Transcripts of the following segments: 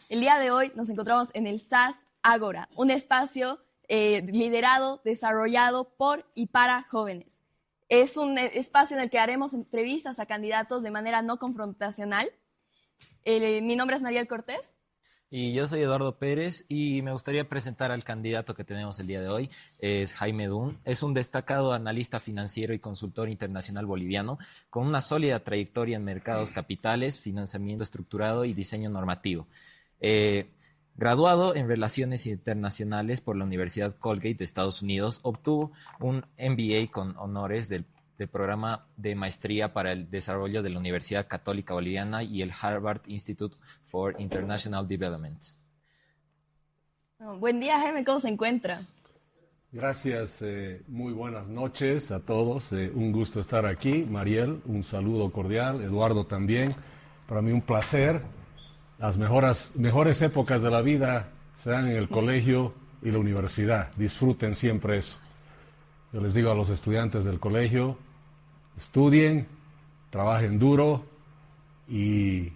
El día de hoy nos encontramos en el SAS Ágora, un espacio liderado, desarrollado por y para jóvenes. Es un espacio en el que haremos entrevistas a candidatos de manera no confrontacional. Mi nombre es Mariel Cortés. Y yo soy Eduardo Pérez y me gustaría presentar al candidato que tenemos el día de hoy. Es Jaime Dun. Es un destacado analista financiero y consultor internacional boliviano con una sólida trayectoria en mercados capitales, financiamiento estructurado y diseño normativo. Graduado en Relaciones Internacionales por la Universidad Colgate de Estados Unidos, obtuvo un MBA con honores del programa de maestría para el desarrollo de la Universidad Católica Boliviana y el Harvard Institute for International Development. Buen día, Jaime, ¿cómo se encuentra? Gracias, muy buenas noches a todos, un gusto estar aquí. Mariel, un saludo cordial, Eduardo también, para mí un placer. Las mejores épocas de la vida se dan en el colegio y la universidad, disfruten siempre eso. Yo les digo a los estudiantes del colegio, estudien, trabajen duro y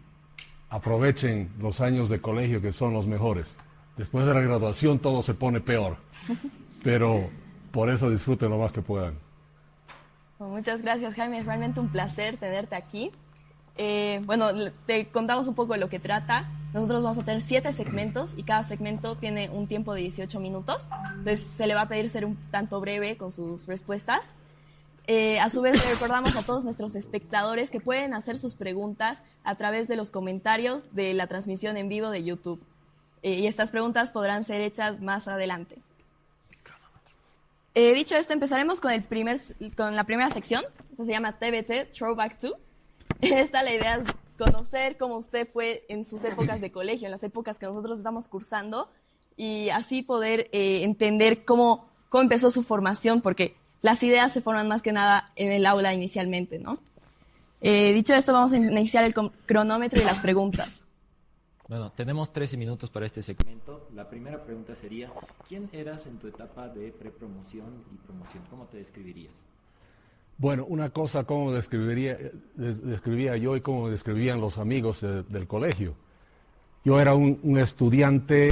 aprovechen los años de colegio que son los mejores. Después de la graduación todo se pone peor, pero por eso disfruten lo más que puedan. Bueno, muchas gracias, Jaime, es realmente un placer tenerte aquí. Bueno, te contamos un poco de lo que trata. Nosotros vamos a tener 7 segmentos y cada segmento tiene un tiempo de 18 minutos. Entonces se le va a pedir ser un tanto breve con sus respuestas. A su vez, le recordamos a todos nuestros espectadores que pueden hacer sus preguntas a través de los comentarios de la transmisión en vivo de YouTube. Y estas preguntas podrán ser hechas más adelante. Dicho esto, empezaremos con la primera sección. Esta se llama TBT, Throwback To. En esta la idea es conocer cómo usted fue en sus épocas de colegio, en las épocas que nosotros estamos cursando, y así poder entender cómo empezó su formación, porque las ideas se forman más que nada en el aula inicialmente, ¿no? Dicho esto, vamos a iniciar el cronómetro y las preguntas. Bueno, tenemos 13 minutos para este segmento. La primera pregunta sería, ¿quién eras en tu etapa de prepromoción y promoción? ¿Cómo te describirías? Bueno, una cosa, cómo describía yo y cómo describían los amigos del colegio. Yo era un estudiante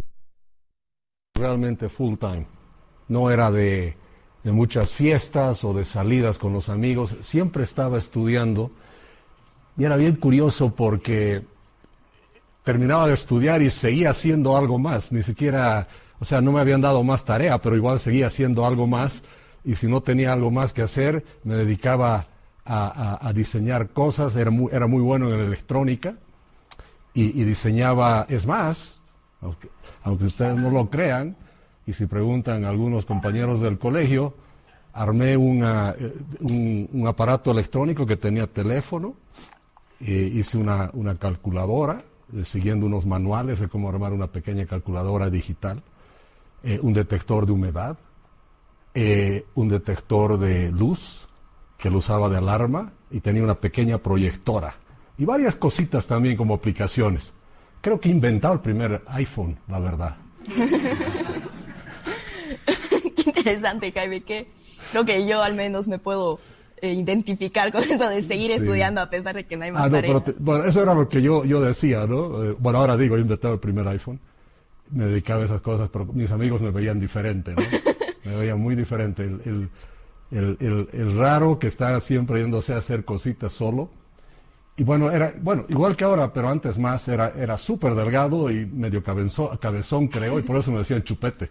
realmente full time. No era de muchas fiestas o de salidas con los amigos. Siempre estaba estudiando. Y era bien curioso porque terminaba de estudiar y seguía haciendo algo más. Ni siquiera, o sea, no me habían dado más tarea, pero igual seguía haciendo algo más. Y si no tenía algo más que hacer, me dedicaba a diseñar cosas. Era muy bueno en electrónica y diseñaba, es más, aunque ustedes no lo crean, y si preguntan a algunos compañeros del colegio, armé un aparato electrónico que tenía teléfono, hice una calculadora, siguiendo unos manuales de cómo armar una pequeña calculadora digital, un detector de humedad, un detector de luz que lo usaba de alarma y tenía una pequeña proyectora y varias cositas también como aplicaciones. Creo que he inventado el primer iPhone, la verdad. Qué interesante, Jaime, que creo que yo al menos me puedo identificar con eso de seguir estudiando a pesar de que no hay más tareas. Bueno, eso era lo que yo decía, ¿no? Bueno, ahora digo, he inventado el primer iPhone, me dedicaba a esas cosas, pero mis amigos me veían diferente, ¿no? Me veía muy diferente, el raro que está siempre yéndose a hacer cositas solo. Y bueno, igual que ahora, pero antes más, era súper delgado y medio cabezón, creo, y por eso me decían chupete.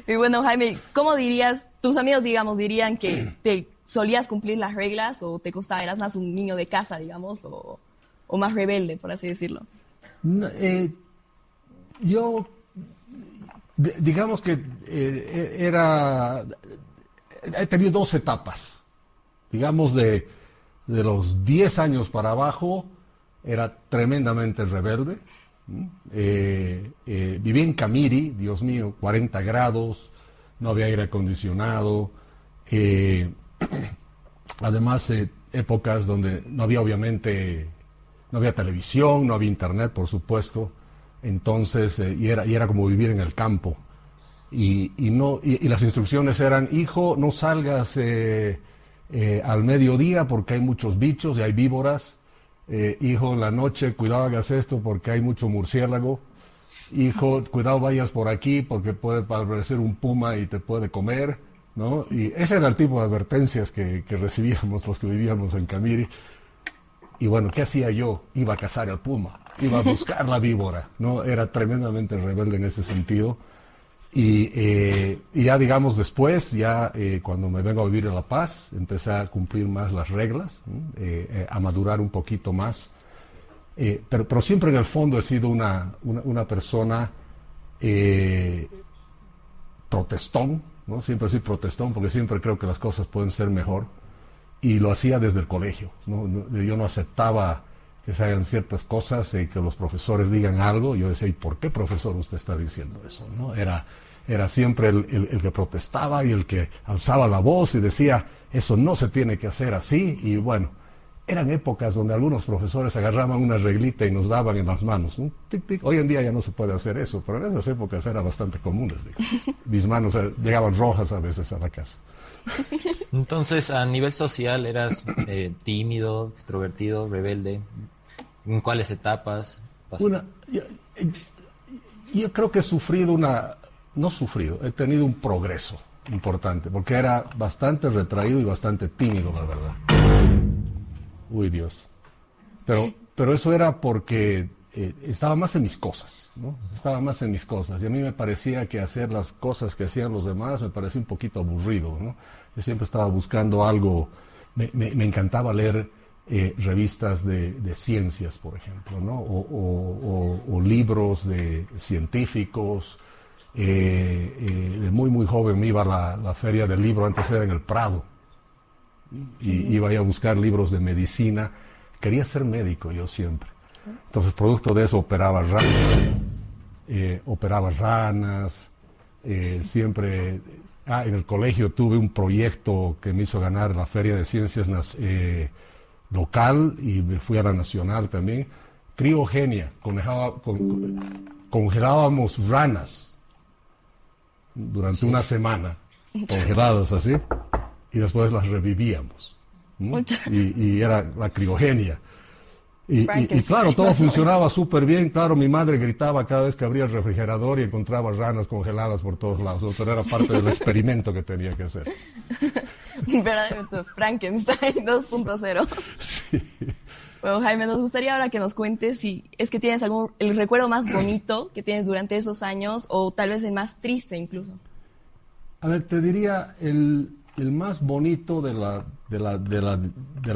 Y bueno, Jaime, ¿cómo dirías, tus amigos, digamos, dirían que te solías cumplir las reglas o te costaba, eras más un niño de casa, digamos, o más rebelde, por así decirlo? No, digamos que he tenido 2 etapas. Digamos, de los 10 años para abajo, era tremendamente rebelde. Viví en Camiri, Dios mío, 40 grados, no había aire acondicionado. Además, épocas donde no había, obviamente, no había televisión, no había internet, por supuesto. Entonces, y era como vivir en el campo. Y las instrucciones eran, hijo, no salgas al mediodía porque hay muchos bichos y hay víboras. hijo, en la noche, cuidado hagas esto porque hay mucho murciélago. Hijo, cuidado vayas por aquí porque puede aparecer un puma y te puede comer, ¿no? Y ese era el tipo de advertencias que recibíamos los que vivíamos en Camiri. Y bueno, ¿qué hacía yo? Iba a cazar al puma, iba a buscar la víbora, ¿no? Era tremendamente rebelde en ese sentido. Y ya digamos después, cuando me vengo a vivir a La Paz, empecé a cumplir más las reglas, a madurar un poquito más. Pero siempre en el fondo he sido una persona protestón, ¿no? Siempre soy protestón porque siempre creo que las cosas pueden ser mejor. Y lo hacía desde el colegio, ¿no? Yo no aceptaba que se hagan ciertas cosas y que los profesores digan algo. Yo decía, ¿y por qué, profesor, usted está diciendo eso? ¿No? Era siempre el que protestaba y el que alzaba la voz y decía, eso no se tiene que hacer así. Y bueno, eran épocas donde algunos profesores agarraban una reglita y nos daban en las manos, ¿no? Tic, tic. Hoy en día ya no se puede hacer eso, pero en esas épocas era bastante común, les digo. Mis manos llegaban rojas a veces a la casa. Entonces, a nivel social, ¿eras tímido, extrovertido, rebelde? ¿En cuáles etapas? Yo creo que he tenido un progreso importante, porque era bastante retraído y bastante tímido, la verdad. Uy, Dios. Pero eso era porque estaba más en mis cosas, ¿no? Estaba más en mis cosas. Y a mí me parecía que hacer las cosas que hacían los demás me parecía un poquito aburrido, ¿no? Yo siempre estaba buscando algo. Me encantaba leer revistas de ciencias, por ejemplo, ¿no? O libros de científicos. De muy joven me iba a la feria del libro, antes era en el Prado. Y iba a buscar libros de medicina. Quería ser médico yo siempre. Entonces, producto de eso, operaba ranas. Siempre... en el colegio tuve un proyecto que me hizo ganar la Feria de Ciencias local y me fui a la nacional también. Criogenia. Congelábamos ranas durante una semana, congeladas así, y después las revivíamos. Y era la criogenia. Y claro, todo funcionaba súper bien. Claro, mi madre gritaba cada vez que abría el refrigerador y encontraba ranas congeladas por todos lados. Pero era parte del experimento que tenía que hacer. Verdaderamente Frankenstein 2.0. Sí. Bueno, Jaime, nos gustaría ahora que nos cuentes si es que tienes el recuerdo más bonito que tienes durante esos años o tal vez el más triste incluso. A ver, te diría, el más bonito de la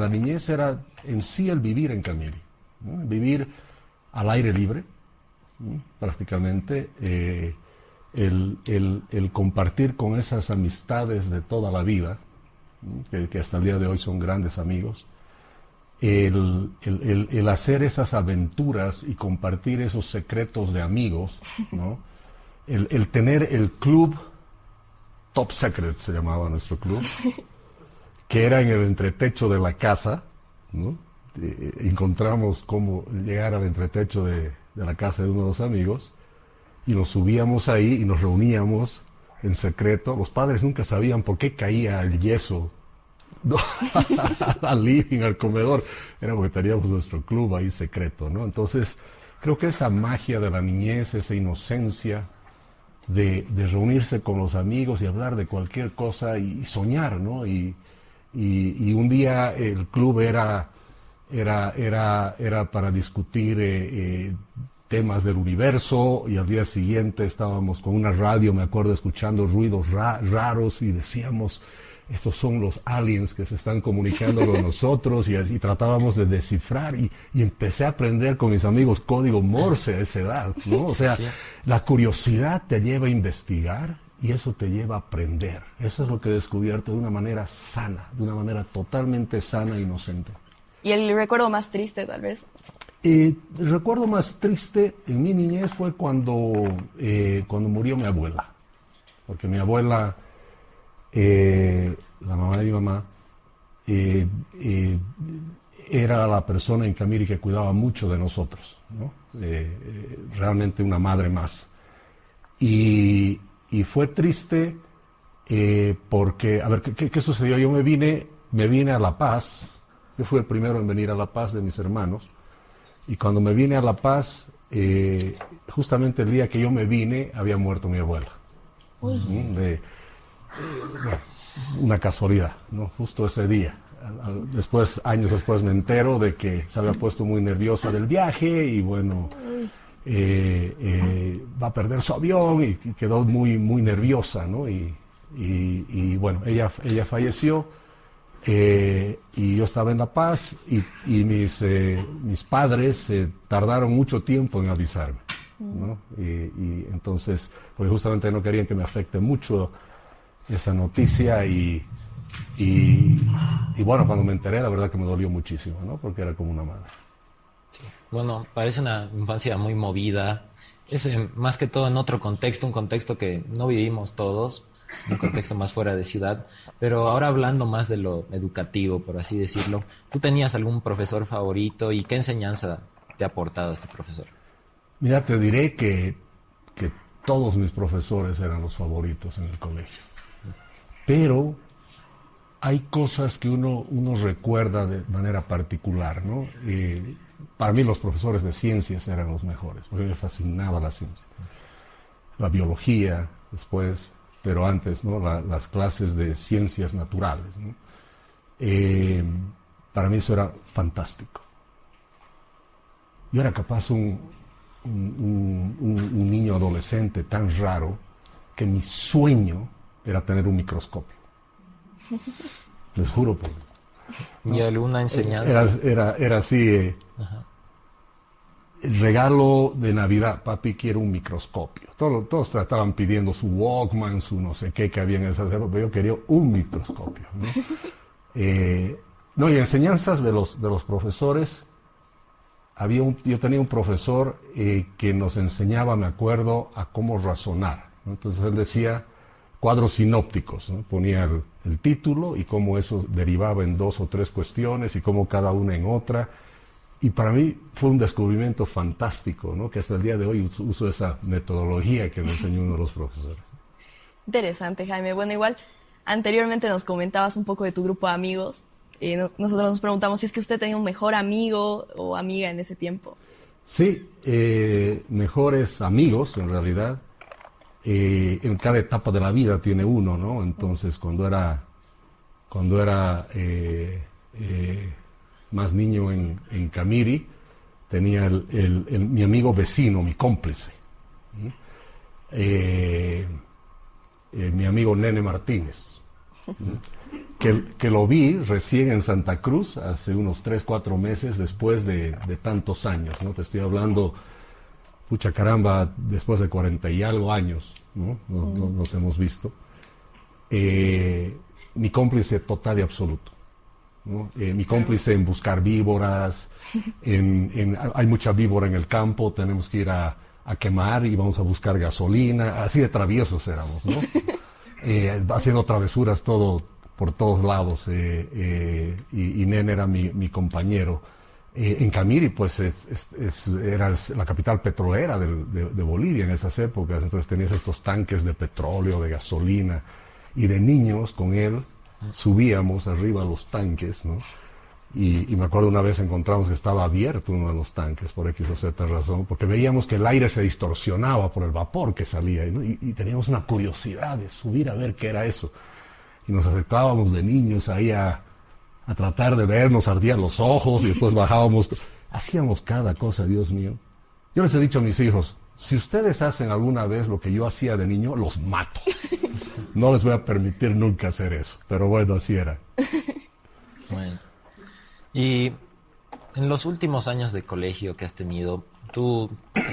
niñez era en sí el vivir en Camiri, ¿no? Vivir al aire libre, ¿no? Prácticamente, el compartir con esas amistades de toda la vida, ¿no? que hasta el día de hoy son grandes amigos, el hacer esas aventuras y compartir esos secretos de amigos, ¿no? El tener el club Top Secret, se llamaba nuestro club, que era en el entretecho de la casa, ¿no? Encontramos cómo llegar al entretecho de la casa de uno de los amigos y nos subíamos ahí y nos reuníamos en secreto. Los padres nunca sabían por qué caía el yeso, ¿no? al living, al comedor. Era porque teníamos nuestro club ahí secreto, ¿no? Entonces, creo que esa magia de la niñez, esa inocencia de reunirse con los amigos y hablar de cualquier cosa y soñar, ¿no? Y un día el club era para discutir temas del universo y al día siguiente estábamos con una radio, me acuerdo, escuchando ruidos raros y decíamos, estos son los aliens que se están comunicando con nosotros y tratábamos de descifrar y empecé a aprender con mis amigos código Morse a esa edad, ¿no? O sea, sí. La curiosidad te lleva a investigar y eso te lleva a aprender. Eso es lo que he descubierto de una manera sana, de una manera totalmente sana e inocente. ¿Y el recuerdo más triste, tal vez? El recuerdo más triste en mi niñez fue cuando murió mi abuela. Porque mi abuela, la mamá de mi mamá, era la persona en Camiri que cuidaba mucho de nosotros, ¿no? Realmente una madre más. Y fue triste porque, a ver, ¿qué sucedió? Yo me vine a La Paz Yo fui el primero en venir a La Paz de mis hermanos. Y cuando me vine a La Paz, justamente el día que yo me vine, había muerto mi abuela. Bueno, una casualidad, ¿no? Justo ese día. Después, años después, me entero de que se había puesto muy nerviosa del viaje y bueno, va a perder su avión y quedó muy, muy nerviosa, ¿no? Y bueno, ella falleció. Y yo estaba en La Paz y mis padres tardaron mucho tiempo en avisarme, ¿no? Y entonces, pues justamente no querían que me afecte mucho esa noticia y bueno, cuando me enteré, la verdad que me dolió muchísimo, ¿no? Porque era como una madre. Bueno, parece una infancia muy movida. Es más que todo en otro contexto, un contexto que no vivimos todos, un contexto más fuera de ciudad. Pero ahora hablando más de lo educativo, por así decirlo, ¿tú tenías algún profesor favorito y qué enseñanza te ha aportado este profesor? Mira, te diré que todos mis profesores eran los favoritos en el colegio. Pero hay cosas que uno recuerda de manera particular, ¿no? Para mí los profesores de ciencias eran los mejores, porque me fascinaba la ciencia. La biología, después, pero antes, ¿no? Las clases de ciencias naturales, ¿no? Para mí eso era fantástico. Yo era capaz un niño adolescente tan raro que mi sueño era tener un microscopio. Les juro por... ¿no? ¿Y alguna enseñanza? Era así. El regalo de Navidad, papi, quiero un microscopio. Todos trataban pidiendo su Walkman, su no sé qué que había en esas épocas, pero yo quería un microscopio, ¿no? No, y enseñanzas de los profesores. Yo tenía un profesor que nos enseñaba, me acuerdo, a cómo razonar, ¿no? Entonces él decía cuadros sinópticos, ¿no? Ponía el título y cómo eso derivaba en 2 o 3 cuestiones y cómo cada una en otra. Y para mí fue un descubrimiento fantástico, ¿no? Que hasta el día de hoy uso esa metodología que me enseñó uno de los profesores. Interesante, Jaime. Bueno, igual anteriormente nos comentabas un poco de tu grupo de amigos. Nosotros nos preguntamos si es que usted tenía un mejor amigo o amiga en ese tiempo. Sí, mejores amigos en realidad. En cada etapa de la vida tiene uno, ¿no? Entonces cuando era más niño en Camiri, tenía mi amigo vecino, mi cómplice, mi amigo Nene Martínez, que lo vi recién en Santa Cruz hace unos 3, 4 meses después de tantos años, ¿no? Te estoy hablando, pucha caramba, después de 40 y algo años, ¿no? Nos hemos visto. Mi cómplice total y absoluto, ¿no? Mi cómplice en buscar víboras, hay mucha víbora en el campo, tenemos que ir a quemar y vamos a buscar gasolina, así de traviesos éramos, ¿no? Haciendo travesuras por todos lados, y Nene era mi compañero. En Camiri, pues, era la capital petrolera de Bolivia en esas épocas, entonces tenías estos tanques de petróleo, de gasolina, y de niños con él subíamos arriba a los tanques, ¿no? Y me acuerdo una vez encontramos que estaba abierto uno de los tanques, por X o Z razón, porque veíamos que el aire se distorsionaba por el vapor que salía, ¿no? Y teníamos una curiosidad de subir a ver qué era eso. Y nos acercábamos de niños ahí a tratar de ver, nos ardían los ojos y después bajábamos. Hacíamos cada cosa, Dios mío. Yo les he dicho a mis hijos, si ustedes hacen alguna vez lo que yo hacía de niño, los mato. No les voy a permitir nunca hacer eso. Pero bueno, así era. Bueno. Y en los últimos años de colegio que has tenido,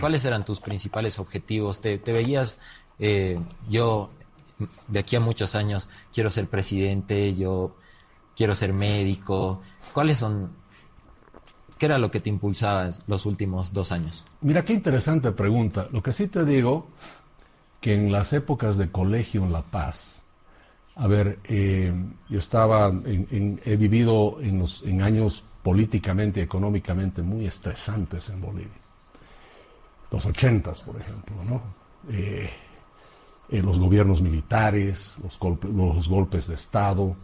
¿cuáles eran tus principales objetivos? ¿Te veías, yo de aquí a muchos años quiero ser presidente, yo quiero ser médico? ¿Qué era lo que te impulsaba los últimos 2 años? Mira, qué interesante pregunta. Lo que sí te digo, que en las épocas de colegio en La Paz, a ver, yo he vivido en años políticamente y económicamente muy estresantes en Bolivia. Los 80s, por ejemplo, ¿no? Los gobiernos militares, los golpes de Estado.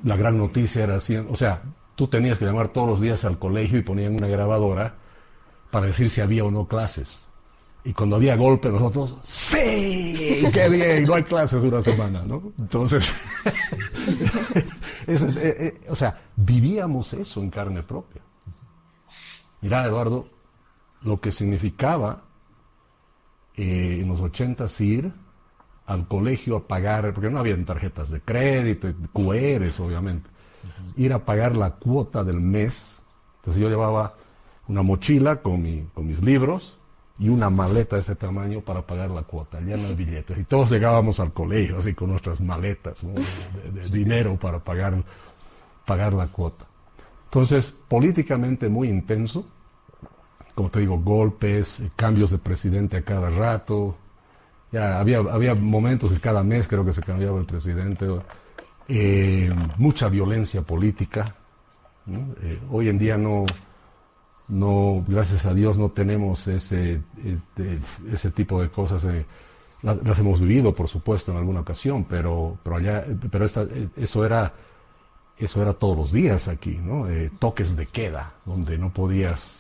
la gran noticia era así, o sea, tú tenías que llamar todos los días al colegio y ponían una grabadora para decir si había o no clases. Y cuando había golpe nosotros, ¡sí! ¡Qué bien! No hay clases una semana, ¿no? Entonces, o sea, vivíamos eso en carne propia. Mirá, Eduardo, lo que significaba en los 80s ir al colegio a pagar, porque no habían tarjetas de crédito, QRs obviamente, ir a pagar la cuota del mes. Entonces yo llevaba una mochila con mis libros y una maleta de ese tamaño para pagar la cuota, llena de billetes. Y todos llegábamos al colegio así con nuestras maletas, ¿no? de dinero para pagar la cuota. Entonces, políticamente muy intenso, como te digo, golpes, cambios de presidente a cada rato. Ya había momentos que cada mes creo que se cambiaba el presidente. Mucha violencia política, ¿no? Hoy en día no, gracias a Dios, no tenemos ese tipo de cosas. Las hemos vivido, por supuesto, en alguna ocasión, pero eso era todos los días aquí, ¿no? Toques de queda, donde no podías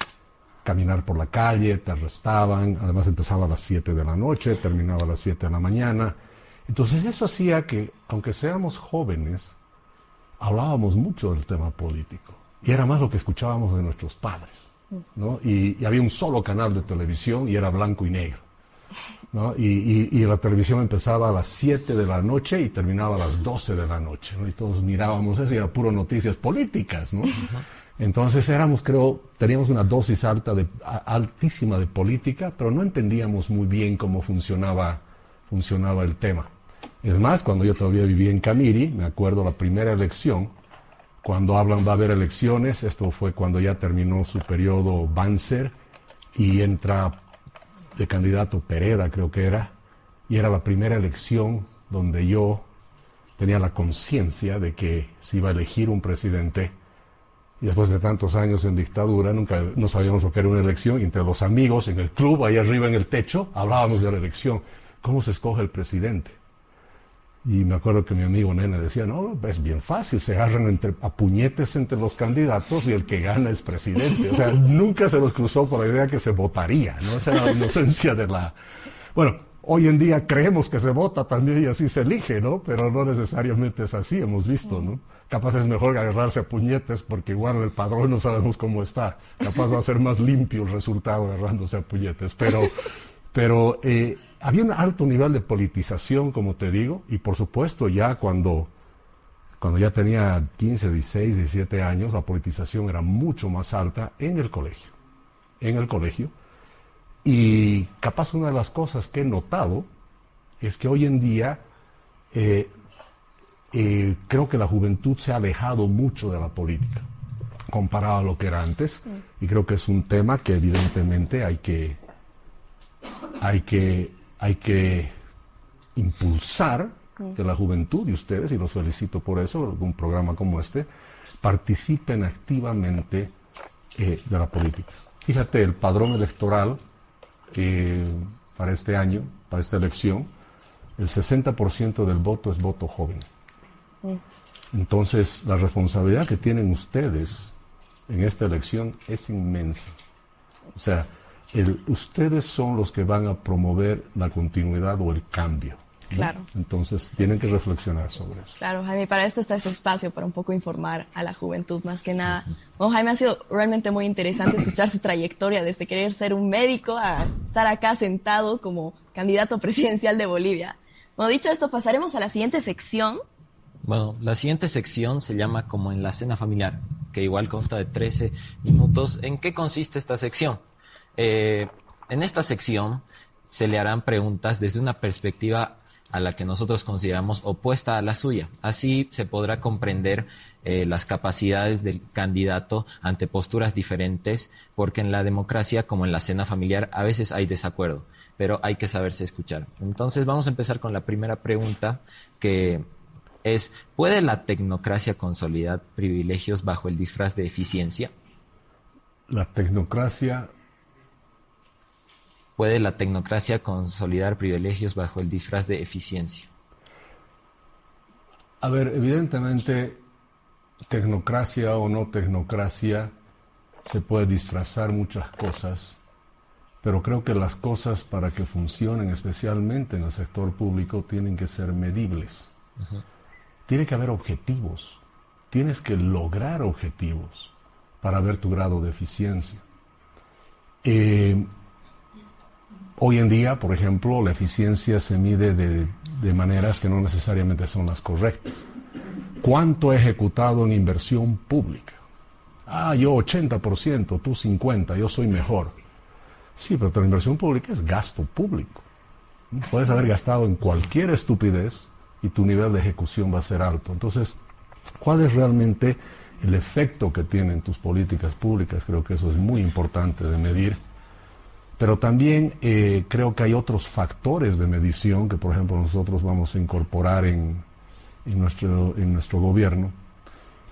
caminar por la calle, te arrestaban, además empezaba a las 7 de la noche, terminaba a las 7 de la mañana. Entonces eso hacía que, aunque seamos jóvenes, hablábamos mucho del tema político. Y era más lo que escuchábamos de nuestros padres, ¿no? Y había un solo canal de televisión y era blanco y negro, ¿no? Y la televisión empezaba a las 7 de la noche y terminaba a las 12 de la noche, ¿no? Y todos mirábamos eso y era puro noticias políticas, ¿no? Entonces teníamos una dosis altísima de política, pero no entendíamos muy bien cómo funcionaba el tema. Es más, cuando yo todavía vivía en Camiri, me acuerdo la primera elección, cuando hablan va a haber elecciones, esto fue cuando ya terminó su periodo Banzer, y entra de candidato Pereda, creo que era, y era la primera elección donde yo tenía la conciencia de que se iba a elegir un presidente. Y después de tantos años en dictadura, no sabíamos lo que era una elección. Y entre los amigos en el club, ahí arriba en el techo, hablábamos de la elección. ¿Cómo se escoge el presidente? Y me acuerdo que mi amigo Nene decía, no, es bien fácil, se agarran a puñetes entre los candidatos y el que gana es presidente. O sea, nunca se nos cruzó por la idea que se votaría, ¿no? Esa era la inocencia de la... Bueno, hoy en día creemos que se vota también y así se elige, ¿no? Pero no necesariamente es así, hemos visto, ¿no? Capaz es mejor agarrarse a puñetes porque igual el padrón no sabemos cómo está. Capaz va a ser más limpio el resultado agarrándose a puñetes. Pero había un alto nivel de politización, como te digo, y por supuesto ya cuando ya tenía 15, 16, 17 años, la politización era mucho más alta en el colegio. Y capaz una de las cosas que he notado es que hoy en día creo que la juventud se ha alejado mucho de la política comparado a lo que era antes, y creo que es un tema que evidentemente hay que impulsar, que la juventud y ustedes, y los felicito por eso, un programa como este, participen activamente de la política. Fíjate, el padrón electoral para este año, para esta elección, el 60% del voto es voto joven. Entonces, la responsabilidad que tienen ustedes en esta elección es inmensa. O sea, ustedes son los que van a promover la continuidad o el cambio, ¿no? Claro. Entonces, tienen que reflexionar sobre eso. Claro, Jaime, para esto está ese espacio, para un poco informar a la juventud, más que nada. Bueno, Jaime, ha sido realmente muy interesante escuchar su trayectoria desde querer ser un médico a estar acá sentado como candidato presidencial de Bolivia. Bueno, dicho esto, pasaremos a la siguiente sección. Bueno, la siguiente sección se llama Como en la cena familiar, que igual consta de 13 minutos. ¿En qué consiste esta sección? En esta sección se le harán preguntas desde una perspectiva a la que nosotros consideramos opuesta a la suya. Así se podrá comprender las capacidades del candidato ante posturas diferentes, porque en la democracia, como en la cena familiar, a veces hay desacuerdo, pero hay que saberse escuchar. Entonces vamos a empezar con la primera pregunta, que es: ¿puede la tecnocracia consolidar privilegios bajo el disfraz de eficiencia? La tecnocracia... ¿Puede la tecnocracia consolidar privilegios bajo el disfraz de eficiencia? A ver, evidentemente tecnocracia o no tecnocracia, se puede disfrazar muchas cosas, pero creo que las cosas para que funcionen, especialmente en el sector público, tienen que ser medibles. Tiene que haber objetivos. Tienes que lograr objetivos para ver tu grado de eficiencia. Hoy en día, por ejemplo, la eficiencia se mide de maneras que no necesariamente son las correctas. ¿Cuánto he ejecutado en inversión pública? Yo 80%, tú 50%, yo soy mejor. Sí, pero la inversión pública es gasto público. Puedes haber gastado en cualquier estupidez y tu nivel de ejecución va a ser alto. Entonces, ¿cuál es realmente el efecto que tienen tus políticas públicas? Creo que eso es muy importante de medir. Pero también creo que hay otros factores de medición que, por ejemplo, nosotros vamos a incorporar en nuestro gobierno,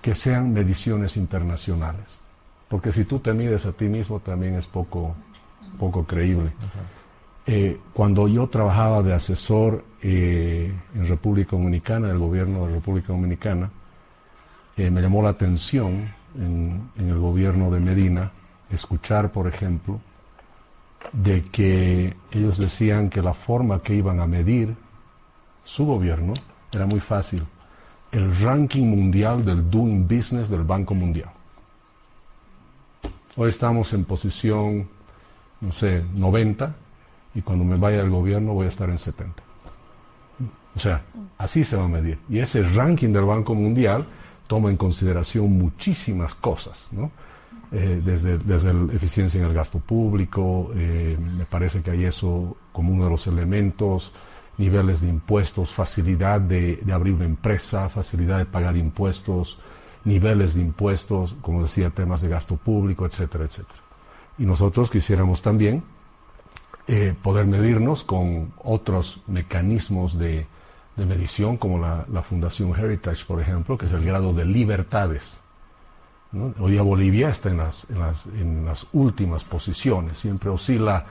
que sean mediciones internacionales. Porque si tú te mides a ti mismo también es poco creíble. Cuando yo trabajaba de asesor en República Dominicana, del gobierno de República Dominicana, me llamó la atención en el gobierno de Medina escuchar, por ejemplo, de que ellos decían que la forma que iban a medir su gobierno era muy fácil. El ranking mundial del Doing Business del Banco Mundial. Hoy estamos en posición, 90, y cuando me vaya al gobierno voy a estar en 70. O sea, así se va a medir. Y ese ranking del Banco Mundial toma en consideración muchísimas cosas, ¿no? Desde la eficiencia en el gasto público, me parece que hay eso como uno de los elementos, niveles de impuestos, facilidad de abrir una empresa, facilidad de pagar impuestos, niveles de impuestos, como decía, temas de gasto público, etcétera, etcétera. Y nosotros quisiéramos también poder medirnos con otros mecanismos de medición, como la Fundación Heritage, por ejemplo, que es el grado de libertades, ¿no? Hoy día Bolivia está en las últimas posiciones, siempre oscila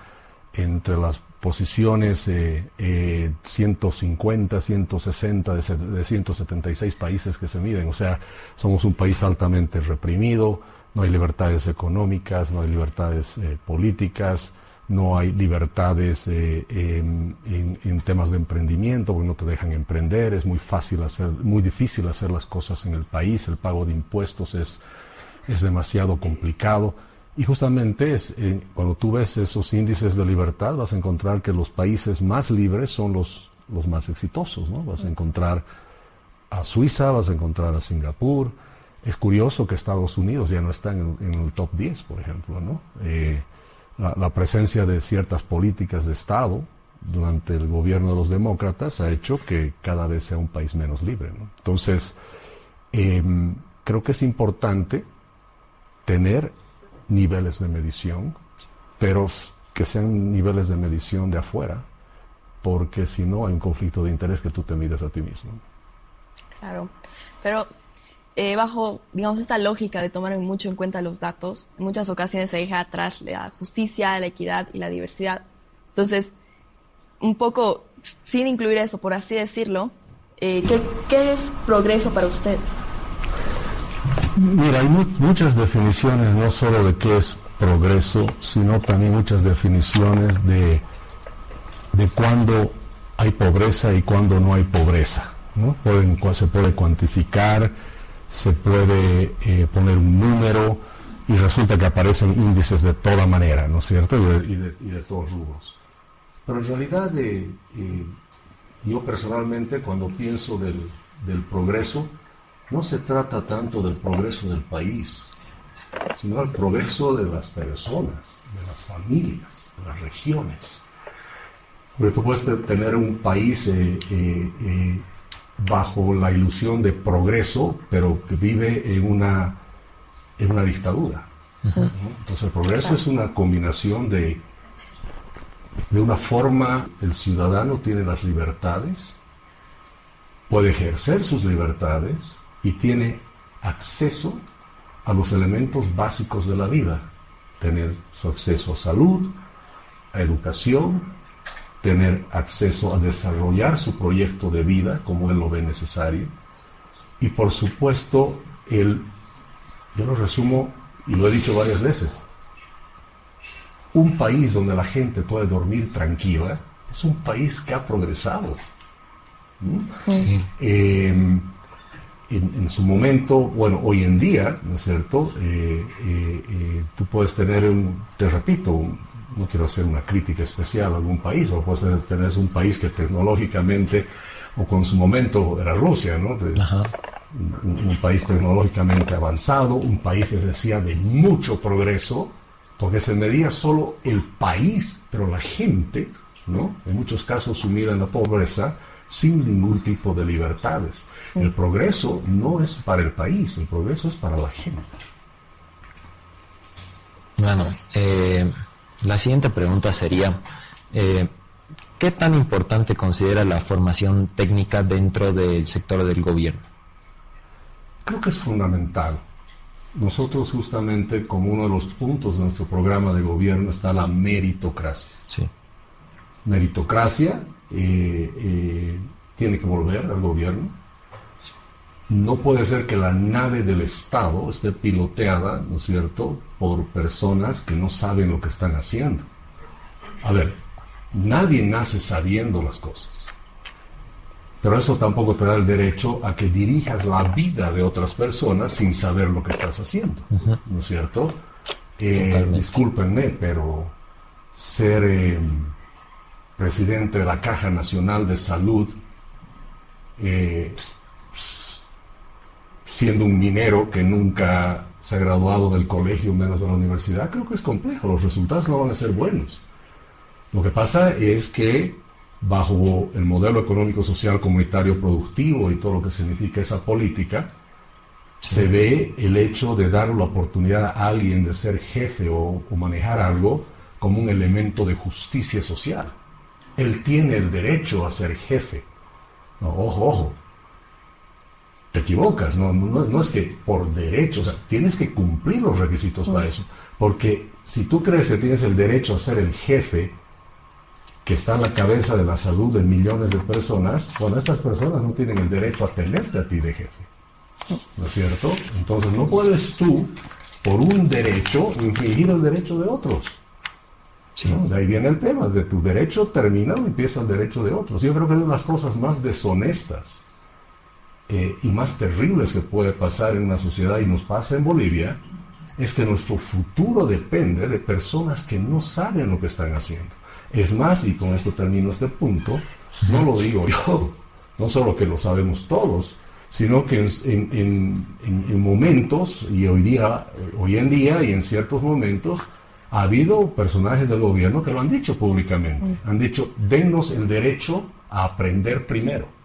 entre las posiciones 150, 160 de 176 países que se miden. O sea, somos un país altamente reprimido, no hay libertades económicas, no hay libertades políticas, no hay libertades en temas de emprendimiento, porque no te dejan emprender, es muy difícil hacer las cosas en el país, el pago de impuestos es demasiado complicado. Y justamente cuando tú ves esos índices de libertad, vas a encontrar que los países más libres son los más exitosos, ¿no? Vas a encontrar a Suiza, vas a encontrar a Singapur. Es curioso que Estados Unidos ya no está en el top 10, por ejemplo, ¿no? La presencia de ciertas políticas de Estado durante el gobierno de los demócratas ha hecho que cada vez sea un país menos libre, ¿no? Entonces, creo que es importante tener niveles de medición, pero que sean niveles de medición de afuera, porque si no hay un conflicto de interés que tú te mides a ti mismo. Claro, pero bajo, digamos, esta lógica de tomar mucho en cuenta los datos, en muchas ocasiones se deja atrás la justicia, la equidad y la diversidad. Entonces, un poco, sin incluir eso, por así decirlo, ¿qué es progreso para usted? Mira, hay muchas definiciones, no solo de qué es progreso, sino también muchas definiciones de cuándo hay pobreza y cuándo no hay pobreza, ¿no? Se puede cuantificar, se puede poner un número, y resulta que aparecen índices de toda manera, ¿no es cierto? Y de todos rubros. Pero en realidad, yo personalmente, cuando pienso del progreso, no se trata tanto del progreso del país, sino del progreso de las personas, de las familias, de las regiones. Porque tú puedes tener un país bajo la ilusión de progreso, pero que vive en una dictadura, ¿no? Entonces el progreso es una combinación de una forma, el ciudadano tiene las libertades, puede ejercer sus libertades, y tiene acceso a los elementos básicos de la vida, tener su acceso a salud, a educación, tener acceso a desarrollar su proyecto de vida como él lo ve necesario, y por supuesto yo lo resumo y lo he dicho varias veces. Un país donde la gente puede dormir tranquila es un país que ha progresado. Sí. En su momento, bueno, hoy en día, ¿no es cierto? Tú puedes tener te repito, no quiero hacer una crítica especial a algún país, o puedes tener un país que tecnológicamente, o con su momento era Rusia, ¿no? Un país tecnológicamente avanzado, un país que decía de mucho progreso, porque se medía solo el país, pero la gente, ¿no? En muchos casos sumida en la pobreza, sin ningún tipo de libertades. El progreso no es para el país, el progreso es para la gente. Bueno, la siguiente pregunta sería, ¿qué tan importante considera la formación técnica dentro del sector del gobierno? Creo que es fundamental. Nosotros justamente, como uno de los puntos de nuestro programa de gobierno, está la meritocracia. Sí. Meritocracia tiene que volver al gobierno. No puede ser que la nave del Estado esté piloteada, ¿no es cierto?, por personas que no saben lo que están haciendo. A ver, nadie nace sabiendo las cosas. Pero eso tampoco te da el derecho a que dirijas la vida de otras personas sin saber lo que estás haciendo, ¿no es cierto? Discúlpenme, pero ser presidente de la Caja Nacional de Salud, siendo un minero que nunca se ha graduado del colegio, menos de la universidad, creo que es complejo, los resultados no van a ser buenos. Lo que pasa es que bajo el modelo económico, social, comunitario, productivo y todo lo que significa esa política, se ve el hecho de dar la oportunidad a alguien de ser jefe o manejar algo como un elemento de justicia social. Él tiene el derecho a ser jefe. No, ojo, te equivocas, no es que por derecho, o sea, tienes que cumplir los requisitos para eso, porque si tú crees que tienes el derecho a ser el jefe que está en la cabeza de la salud de millones de personas, bueno, estas personas no tienen el derecho a tenerte a ti de jefe, ¿no es cierto? Entonces no puedes tú, por un derecho, infringir el derecho de otros. Sí. ¿No? De ahí viene el tema, de tu derecho terminado empieza el derecho de otros. Yo creo que es una de las cosas más deshonestas y más terribles que puede pasar en una sociedad, y nos pasa en Bolivia, es que nuestro futuro depende de personas que no saben lo que están haciendo. Es más, y con esto termino este punto, no lo digo yo, no solo que lo sabemos todos, sino que en momentos, y hoy en día y en ciertos momentos, ha habido personajes del gobierno que lo han dicho públicamente. Han dicho, dennos el derecho a aprender primero.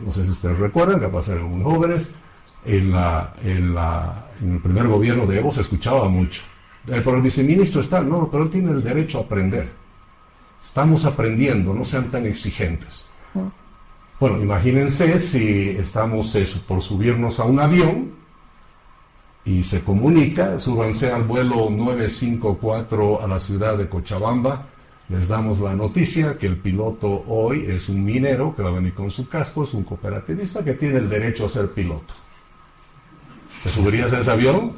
No sé si ustedes recuerdan, capaz eran muy jóvenes, en el primer gobierno de Evo se escuchaba mucho. Pero el viceministro está, no, pero él tiene el derecho a aprender. Estamos aprendiendo, no sean tan exigentes. Bueno, imagínense si estamos por subirnos a un avión y se comunica, súbanse al vuelo 954 a la ciudad de Cochabamba, les damos la noticia que el piloto hoy es un minero que va a venir con su casco, es un cooperativista que tiene el derecho a ser piloto. ¿Te subirías a ese avión?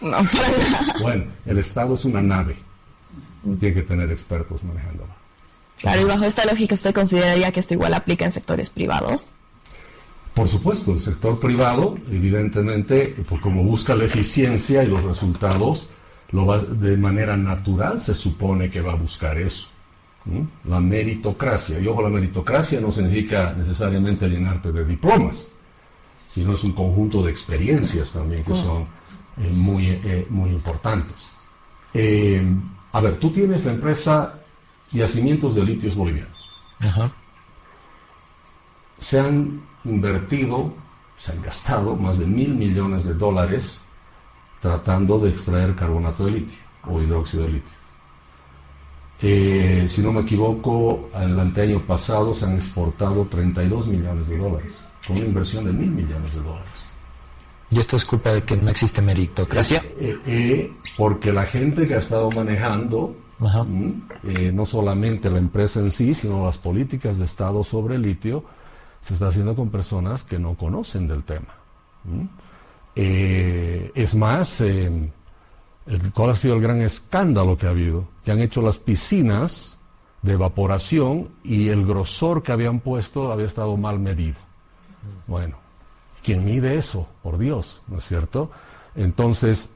No, para nada. Bueno, el Estado es una nave. Tiene que tener expertos manejándola. Claro, y bajo esta lógica, ¿usted consideraría que esto igual aplica en sectores privados? Por supuesto, el sector privado, evidentemente, como busca la eficiencia y los resultados, de manera natural se supone que va a buscar eso. La meritocracia. Y ojo, la meritocracia no significa necesariamente llenarte de diplomas, sino es un conjunto de experiencias también que son muy importantes. A ver, tú tienes la empresa Yacimientos de Litios Bolivianos. Ajá. Se han gastado más de $1.000 millones tratando de extraer carbonato de litio o hidróxido de litio. Si no me equivoco, el anteaño pasado se han exportado $32 millones, con una inversión de $1.000 millones. ¿Y esto es culpa de que no existe meritocracia? Porque la gente que ha estado manejando, no solamente la empresa en sí, sino las políticas de Estado sobre el litio, se está haciendo con personas que no conocen del tema. Es más, ¿cuál ha sido el gran escándalo que ha habido? Que han hecho las piscinas de evaporación y el grosor que habían puesto había estado mal medido. Bueno, ¿quién mide eso? Por Dios, ¿no es cierto? Entonces,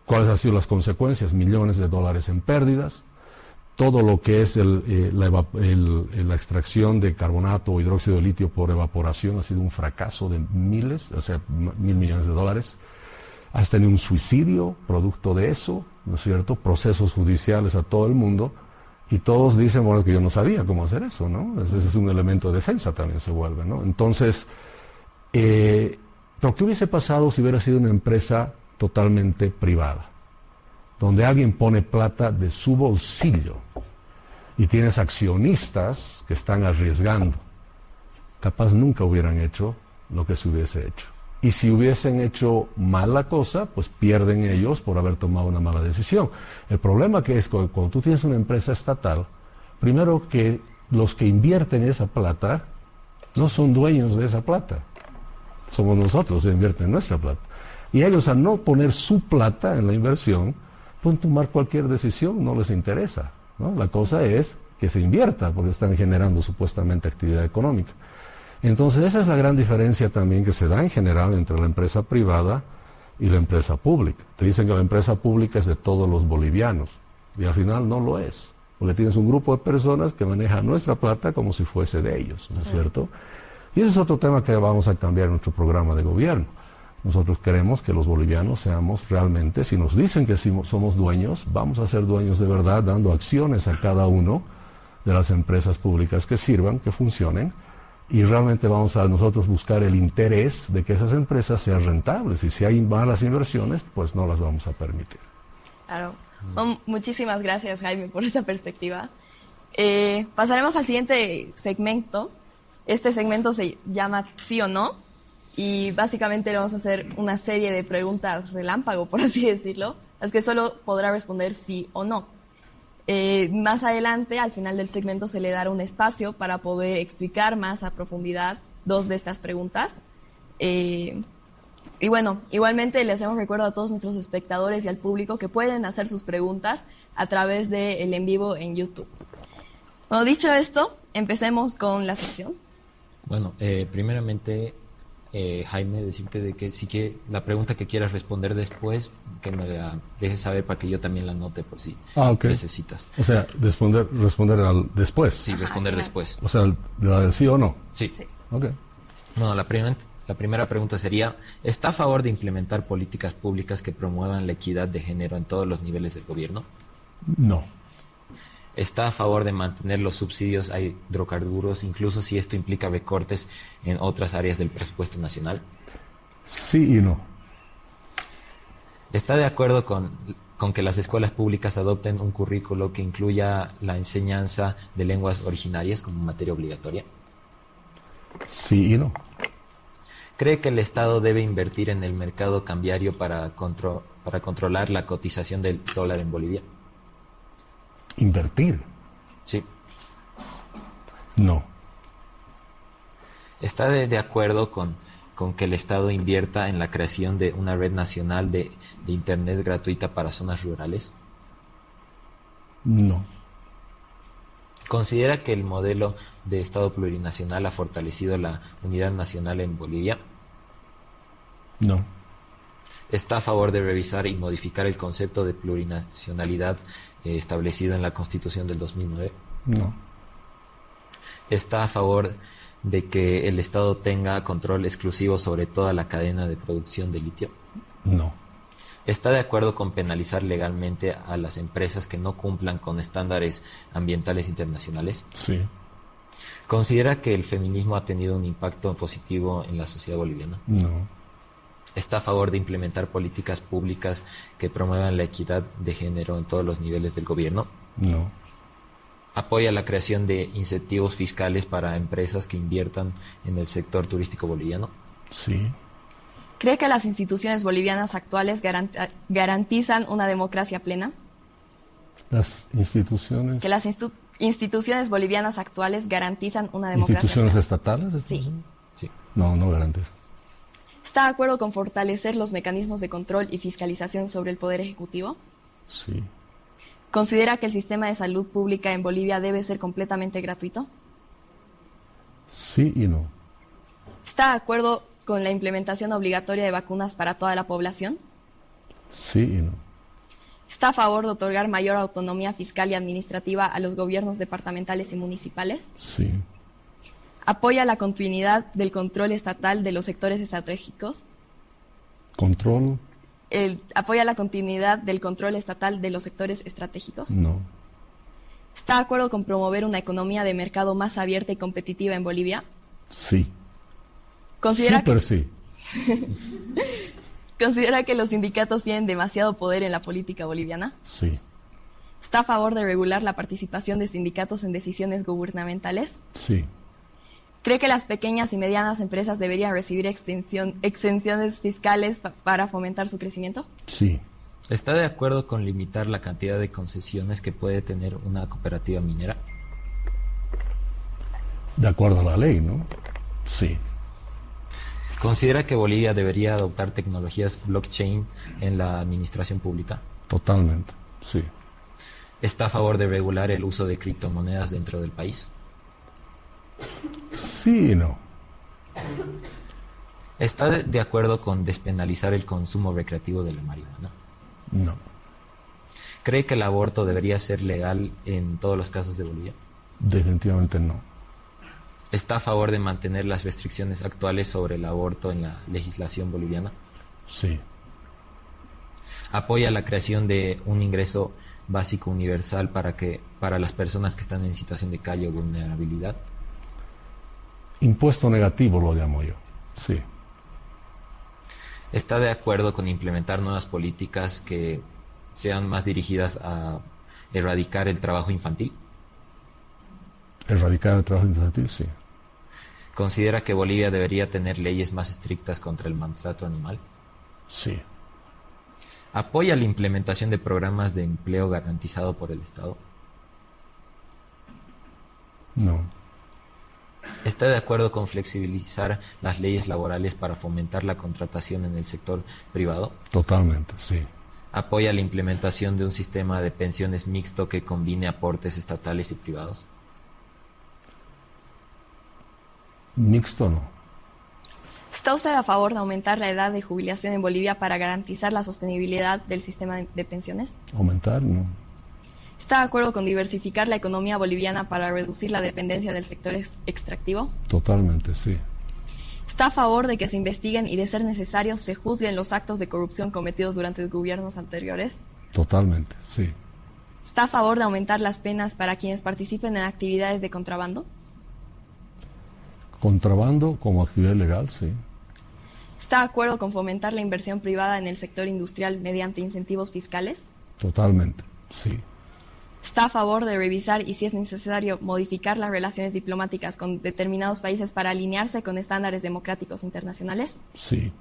¿cuáles han sido las consecuencias? Millones de dólares en pérdidas. Todo lo que es la extracción de carbonato o hidróxido de litio por evaporación ha sido un fracaso de miles, o sea, $1.000 millones. Has tenido un suicidio producto de eso, ¿no es cierto? Procesos judiciales a todo el mundo. Y todos dicen, bueno, es que yo no sabía cómo hacer eso, ¿no? Ese es un elemento de defensa también se vuelve, ¿no? Entonces, ¿pero qué hubiese pasado si hubiera sido una empresa totalmente privada? Donde alguien pone plata de su bolsillo y tienes accionistas que están arriesgando. Capaz nunca hubieran hecho lo que se hubiese hecho. Y si hubiesen hecho mal la cosa, pues pierden ellos por haber tomado una mala decisión. El problema que es cuando tú tienes una empresa estatal, primero que los que invierten esa plata no son dueños de esa plata. Somos nosotros que invierten nuestra plata. Y ellos, al no poner su plata en la inversión, pueden tomar cualquier decisión, no les interesa, ¿no? La cosa es que se invierta, porque están generando supuestamente actividad económica. Entonces, esa es la gran diferencia también que se da en general entre la empresa privada y la empresa pública. Te dicen que la empresa pública es de todos los bolivianos, y al final no lo es, porque tienes un grupo de personas que manejan nuestra plata como si fuese de ellos, ¿no es cierto? Y ese es otro tema que vamos a cambiar en nuestro programa de gobierno. Nosotros queremos que los bolivianos seamos realmente, si nos dicen que somos dueños, vamos a ser dueños de verdad, dando acciones a cada uno de las empresas públicas que sirvan, que funcionen, y realmente vamos a nosotros buscar el interés de que esas empresas sean rentables, y si hay malas inversiones, pues no las vamos a permitir. Claro. Muchísimas gracias, Jaime, por esta perspectiva. Pasaremos al siguiente segmento. Este segmento se llama ¿Sí o no? Y básicamente le vamos a hacer una serie de preguntas relámpago, por así decirlo, las que solo podrá responder sí o no. Más adelante, al final del segmento, se le dará un espacio para poder explicar más a profundidad 2 de estas preguntas. Y bueno, igualmente les hacemos recuerdo a todos nuestros espectadores y al público que pueden hacer sus preguntas a través del en vivo en YouTube. Bueno, dicho esto, empecemos con la sección. Bueno, primeramente, Jaime, decirte de que sí que la pregunta que quieras responder después, que me la dejes saber para que yo también la anote por si necesitas. O sea, responder al después. Sí, responder después. O sea, la del sí o no. Sí. Ok. Bueno, la primera pregunta sería, ¿está a favor de implementar políticas públicas que promuevan la equidad de género en todos los niveles del gobierno? No. ¿Está a favor de mantener los subsidios a hidrocarburos, incluso si esto implica recortes en otras áreas del presupuesto nacional? Sí y no. ¿Está de acuerdo con que las escuelas públicas adopten un currículo que incluya la enseñanza de lenguas originarias como materia obligatoria? Sí y no. ¿Cree que el Estado debe invertir en el mercado cambiario para controlar la cotización del dólar en Bolivia? ¿Invertir? Sí. No. ¿Está de acuerdo con que el Estado invierta en la creación de una red nacional de Internet gratuita para zonas rurales? No. ¿Considera que el modelo de Estado plurinacional ha fortalecido la unidad nacional en Bolivia? No. ¿Está a favor de revisar y modificar el concepto de plurinacionalidad establecido en la Constitución del 2009? No. ¿Está a favor de que el Estado tenga control exclusivo sobre toda la cadena de producción de litio? No. ¿Está de acuerdo con penalizar legalmente a las empresas que no cumplan con estándares ambientales internacionales? Sí. ¿Considera que el feminismo ha tenido un impacto positivo en la sociedad boliviana? No. ¿Está a favor de implementar políticas públicas que promuevan la equidad de género en todos los niveles del gobierno? No. ¿Apoya la creación de incentivos fiscales para empresas que inviertan en el sector turístico boliviano? Sí. ¿Cree que las instituciones bolivianas actuales garantizan una democracia plena? Las instituciones... ¿Que las instituciones bolivianas actuales garantizan una democracia ¿Instituciones plena? estatales? Sí. Sí. No, no garantizan. ¿Está de acuerdo con fortalecer los mecanismos de control y fiscalización sobre el Poder Ejecutivo? Sí. ¿Considera que el sistema de salud pública en Bolivia debe ser completamente gratuito? Sí y no. ¿Está de acuerdo con la implementación obligatoria de vacunas para toda la población? Sí y no. ¿Está a favor de otorgar mayor autonomía fiscal y administrativa a los gobiernos departamentales y municipales? Sí. ¿Apoya la continuidad del control estatal de los sectores estratégicos? ¿Control? ¿Apoya la continuidad del control estatal de los sectores estratégicos? No. ¿Está de acuerdo con promover una economía de mercado más abierta y competitiva en Bolivia? Sí. ¿Considera Sí. ¿Considera que los sindicatos tienen demasiado poder en la política boliviana? Sí. ¿Está a favor de regular la participación de sindicatos en decisiones gubernamentales? Sí. ¿Cree que las pequeñas y medianas empresas deberían recibir exenciones fiscales para fomentar su crecimiento? Sí. ¿Está de acuerdo con limitar la cantidad de concesiones que puede tener una cooperativa minera? De acuerdo a la ley, ¿no? Sí. ¿Considera que Bolivia debería adoptar tecnologías blockchain en la administración pública? Totalmente. Sí. ¿Está a favor de regular el uso de criptomonedas dentro del país? Sí y no. ¿Está de acuerdo con despenalizar el consumo recreativo de la marihuana? No. ¿Cree que el aborto debería ser legal en todos los casos de Bolivia? Definitivamente no. ¿Está a favor de mantener las restricciones actuales sobre el aborto en la legislación boliviana? Sí. ¿Apoya la creación de un ingreso básico universal para las personas que están en situación de calle o vulnerabilidad? Impuesto negativo lo llamo yo. Sí. ¿Está de acuerdo con implementar nuevas políticas que sean más dirigidas a erradicar el trabajo infantil? Erradicar el trabajo infantil, sí. ¿Considera que Bolivia debería tener leyes más estrictas contra el maltrato animal? Sí. ¿Apoya la implementación de programas de empleo garantizado por el Estado? No. ¿Está de acuerdo con flexibilizar las leyes laborales para fomentar la contratación en el sector privado? Totalmente, sí. ¿Apoya la implementación de un sistema de pensiones mixto que combine aportes estatales y privados? Mixto no. ¿Está usted a favor de aumentar la edad de jubilación en Bolivia para garantizar la sostenibilidad del sistema de pensiones? Aumentar, no. ¿Está de acuerdo con diversificar la economía boliviana para reducir la dependencia del sector extractivo? Totalmente, sí. ¿Está a favor de que se investiguen y, de ser necesario, se juzguen los actos de corrupción cometidos durante gobiernos anteriores? Totalmente, sí. ¿Está a favor de aumentar las penas para quienes participen en actividades de contrabando? Contrabando como actividad ilegal, sí. ¿Está de acuerdo con fomentar la inversión privada en el sector industrial mediante incentivos fiscales? Totalmente, sí. ¿Está a favor de revisar y, si es necesario, modificar las relaciones diplomáticas con determinados países para alinearse con estándares democráticos internacionales? Sí.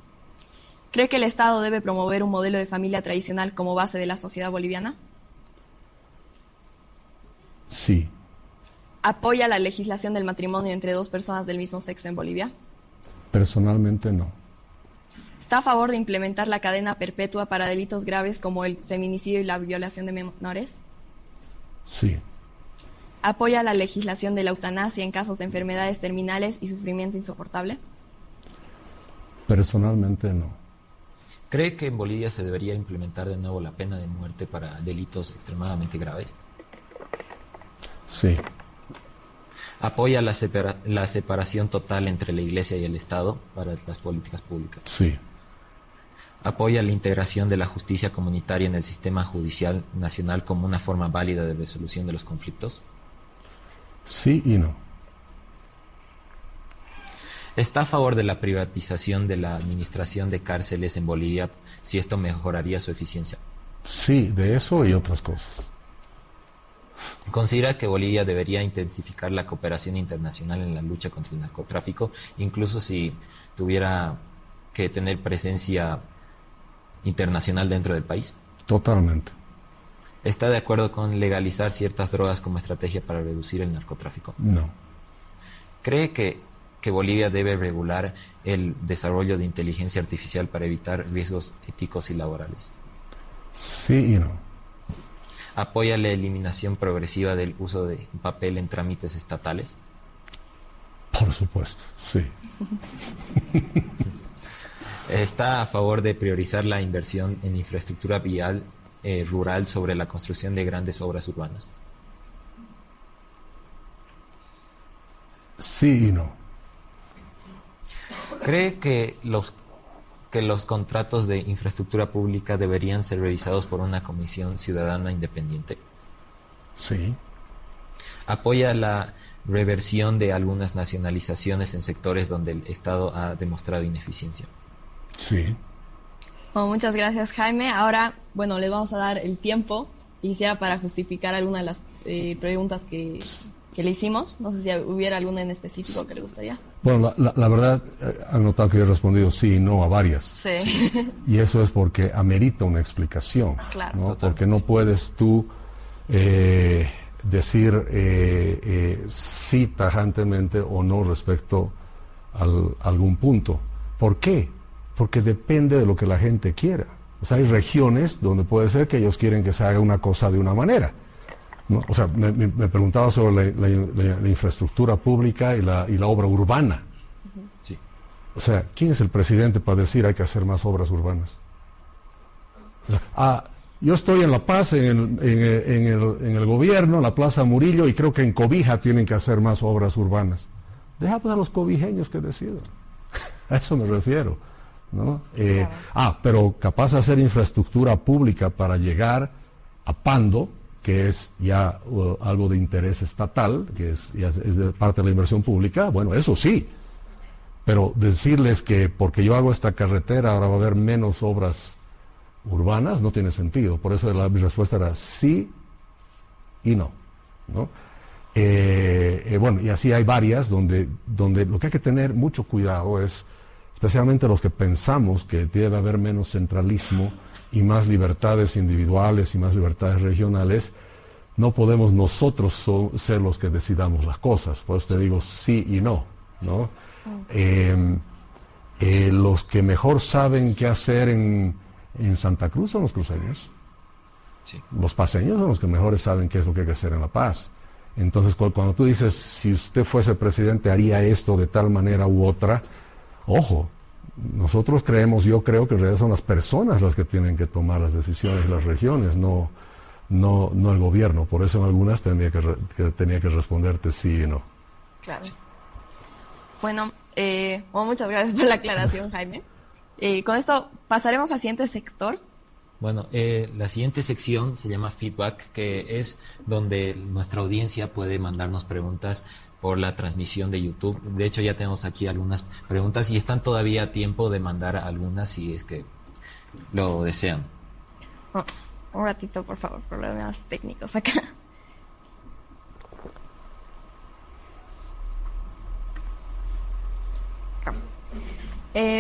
¿Cree que el Estado debe promover un modelo de familia tradicional como base de la sociedad boliviana? Sí. ¿Apoya la legislación del matrimonio entre dos personas del mismo sexo en Bolivia? Personalmente no. ¿Está a favor de implementar la cadena perpetua para delitos graves como el feminicidio y la violación de menores? Sí. ¿Apoya la legislación de la eutanasia en casos de enfermedades terminales y sufrimiento insoportable? Personalmente no. ¿Cree que en Bolivia se debería implementar de nuevo la pena de muerte para delitos extremadamente graves? Sí. ¿Apoya la separación total entre la Iglesia y el Estado para las políticas públicas? Sí. ¿Apoya la integración de la justicia comunitaria en el sistema judicial nacional como una forma válida de resolución de los conflictos? Sí y no. ¿Está a favor de la privatización de la administración de cárceles en Bolivia si esto mejoraría su eficiencia? Sí, de eso y otras cosas. ¿Considera que Bolivia debería intensificar la cooperación internacional en la lucha contra el narcotráfico, incluso si tuviera que tener presencia internacional dentro del país? Totalmente. ¿Está de acuerdo con legalizar ciertas drogas como estrategia para reducir el narcotráfico? No. ¿Cree que que Bolivia debe regular el desarrollo de inteligencia artificial para evitar riesgos éticos y laborales. Sí y no. Apoya la eliminación progresiva del uso de papel en trámites estatales. Por supuesto, sí. Está a favor de priorizar la inversión en infraestructura vial rural sobre la construcción de grandes obras urbanas. Sí y no. ¿Cree que los contratos de infraestructura pública deberían ser revisados por una comisión ciudadana independiente? Sí. Apoya la reversión de algunas nacionalizaciones en sectores donde el Estado ha demostrado ineficiencia. Sí. Bueno, muchas gracias, Jaime. Ahora, bueno, les vamos a dar el tiempo. Quisiera para justificar alguna de las preguntas que le hicimos. No sé si hubiera alguna en específico que le gustaría. Bueno, la verdad, han notado que he respondido sí y no a varias. Sí. Y eso es porque amerita una explicación. Claro. ¿no? Porque no puedes tú decir sí tajantemente o no respecto a algún punto. ¿Por qué? Porque depende de lo que la gente quiera. O sea, hay regiones donde puede ser que ellos quieren que se haga una cosa de una manera, ¿no? O sea, me preguntaba sobre la infraestructura pública y la obra urbana. Sí. O sea, ¿quién es el presidente para decir hay que hacer más obras urbanas? O sea, yo estoy en La Paz, en el gobierno, en la Plaza Murillo, y creo que en Cobija tienen que hacer más obras urbanas. Deja pues a los cobijeños que decidan. A eso me refiero, ¿no? Pero capaz de hacer infraestructura pública para llegar a Pando, que es ya algo de interés estatal, que es de parte de la inversión pública, bueno, eso sí. Pero decirles que porque yo hago esta carretera ahora va a haber menos obras urbanas no tiene sentido. Por eso mi respuesta era sí y no, ¿no? Bueno, y así hay varias donde lo que hay que tener mucho cuidado es, especialmente los que pensamos que debe haber menos centralismo y más libertades individuales y más libertades regionales, no podemos nosotros ser los que decidamos las cosas. Por eso te digo sí y no, ¿no? Los que mejor saben qué hacer en Santa Cruz son los cruceños. Sí. Los paceños son los que mejores saben qué es lo que hay que hacer en La Paz. Entonces, cuando tú dices, si usted fuese presidente, haría esto de tal manera u otra, ojo, nosotros yo creo que en realidad son las personas las que tienen que tomar las decisiones, las regiones, no el gobierno. Por eso en algunas tenía que responderte sí y no. Claro. Bueno, muchas gracias por la aclaración, Jaime. Con esto pasaremos al siguiente sector. Bueno, la siguiente sección se llama Feedback, que es donde nuestra audiencia puede mandarnos preguntas por la transmisión de YouTube. De hecho, ya tenemos aquí algunas preguntas y están todavía a tiempo de mandar algunas si es que lo desean. Un ratito, por favor, problemas técnicos acá.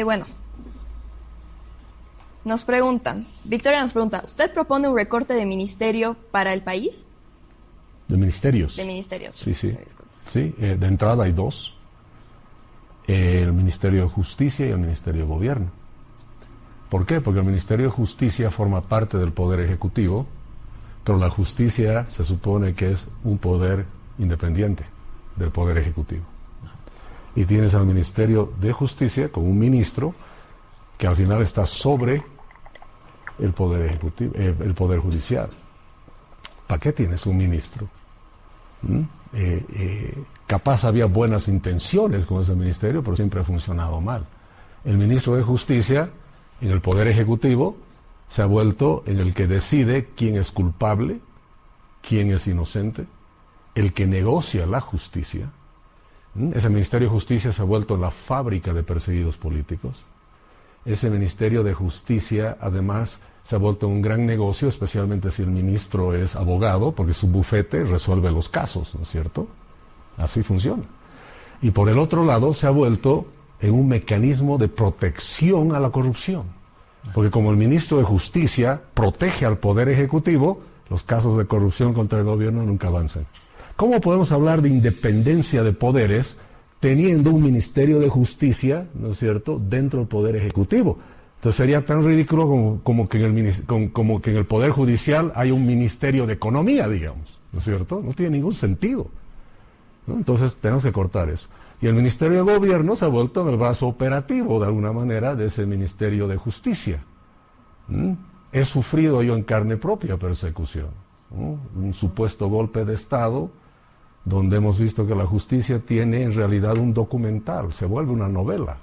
Bueno. Victoria nos pregunta, ¿usted propone un recorte de ministerio para el país? ¿De ministerios? De ministerios. Sí. Sí, de entrada hay dos. El Ministerio de Justicia y el Ministerio de Gobierno. ¿Por qué? Porque el Ministerio de Justicia forma parte del Poder Ejecutivo, pero la justicia se supone que es un poder independiente del Poder Ejecutivo. Y tienes al Ministerio de Justicia como un ministro que al final está sobre el Poder Ejecutivo, el Poder Judicial. ¿Para qué tienes un ministro? Capaz había buenas intenciones con ese ministerio, pero siempre ha funcionado mal. El ministro de Justicia, en el Poder Ejecutivo, se ha vuelto en el que decide quién es culpable, quién es inocente, el que negocia la justicia. Ese Ministerio de Justicia se ha vuelto la fábrica de perseguidos políticos. Ese Ministerio de Justicia, además, se ha vuelto un gran negocio, especialmente si el ministro es abogado, porque su bufete resuelve los casos, ¿no es cierto? Así funciona. Y por el otro lado, se ha vuelto en un mecanismo de protección a la corrupción. Porque como el ministro de Justicia protege al Poder Ejecutivo, los casos de corrupción contra el gobierno nunca avanzan. ¿Cómo podemos hablar de independencia de poderes teniendo un Ministerio de Justicia, ¿no es cierto?, dentro del Poder Ejecutivo. Entonces sería tan ridículo como que en el Poder Judicial hay un Ministerio de Economía, digamos, ¿no es cierto? No tiene ningún sentido, ¿no? Entonces tenemos que cortar eso. Y el Ministerio de Gobierno se ha vuelto en el brazo operativo, de alguna manera, de ese Ministerio de Justicia. He sufrido yo en carne propia persecución, ¿no? Un supuesto golpe de Estado, donde hemos visto que la justicia tiene en realidad un documental, se vuelve una novela,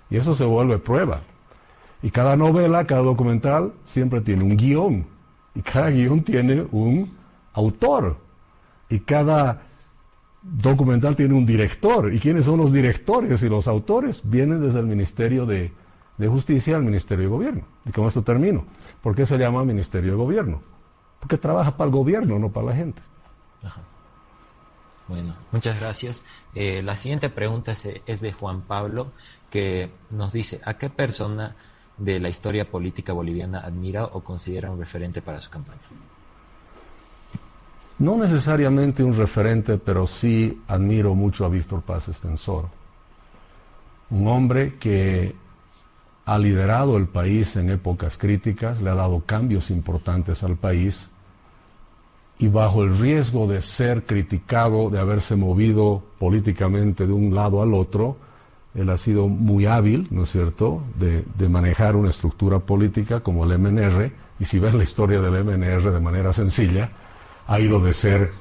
y eso se vuelve prueba. Y cada novela, cada documental, siempre tiene un guión, y cada guión tiene un autor, y cada documental tiene un director. ¿Y quiénes son los directores y los autores? Vienen desde el Ministerio de Justicia al Ministerio de Gobierno. Y con esto termino. ¿Por qué se llama Ministerio de Gobierno? Porque trabaja para el gobierno, no para la gente. Ajá. Bueno, muchas gracias. La siguiente pregunta es de Juan Pablo, que nos dice: ¿a qué persona de la historia política boliviana admira o considera un referente para su campaña? No necesariamente un referente, pero sí admiro mucho a Víctor Paz Estenssoro. Un hombre que ha liderado el país en épocas críticas, le ha dado cambios importantes al país, y bajo el riesgo de ser criticado, de haberse movido políticamente de un lado al otro, él ha sido muy hábil, ¿no es cierto?, de manejar una estructura política como el MNR, y si ves la historia del MNR de manera sencilla, ha ido de ser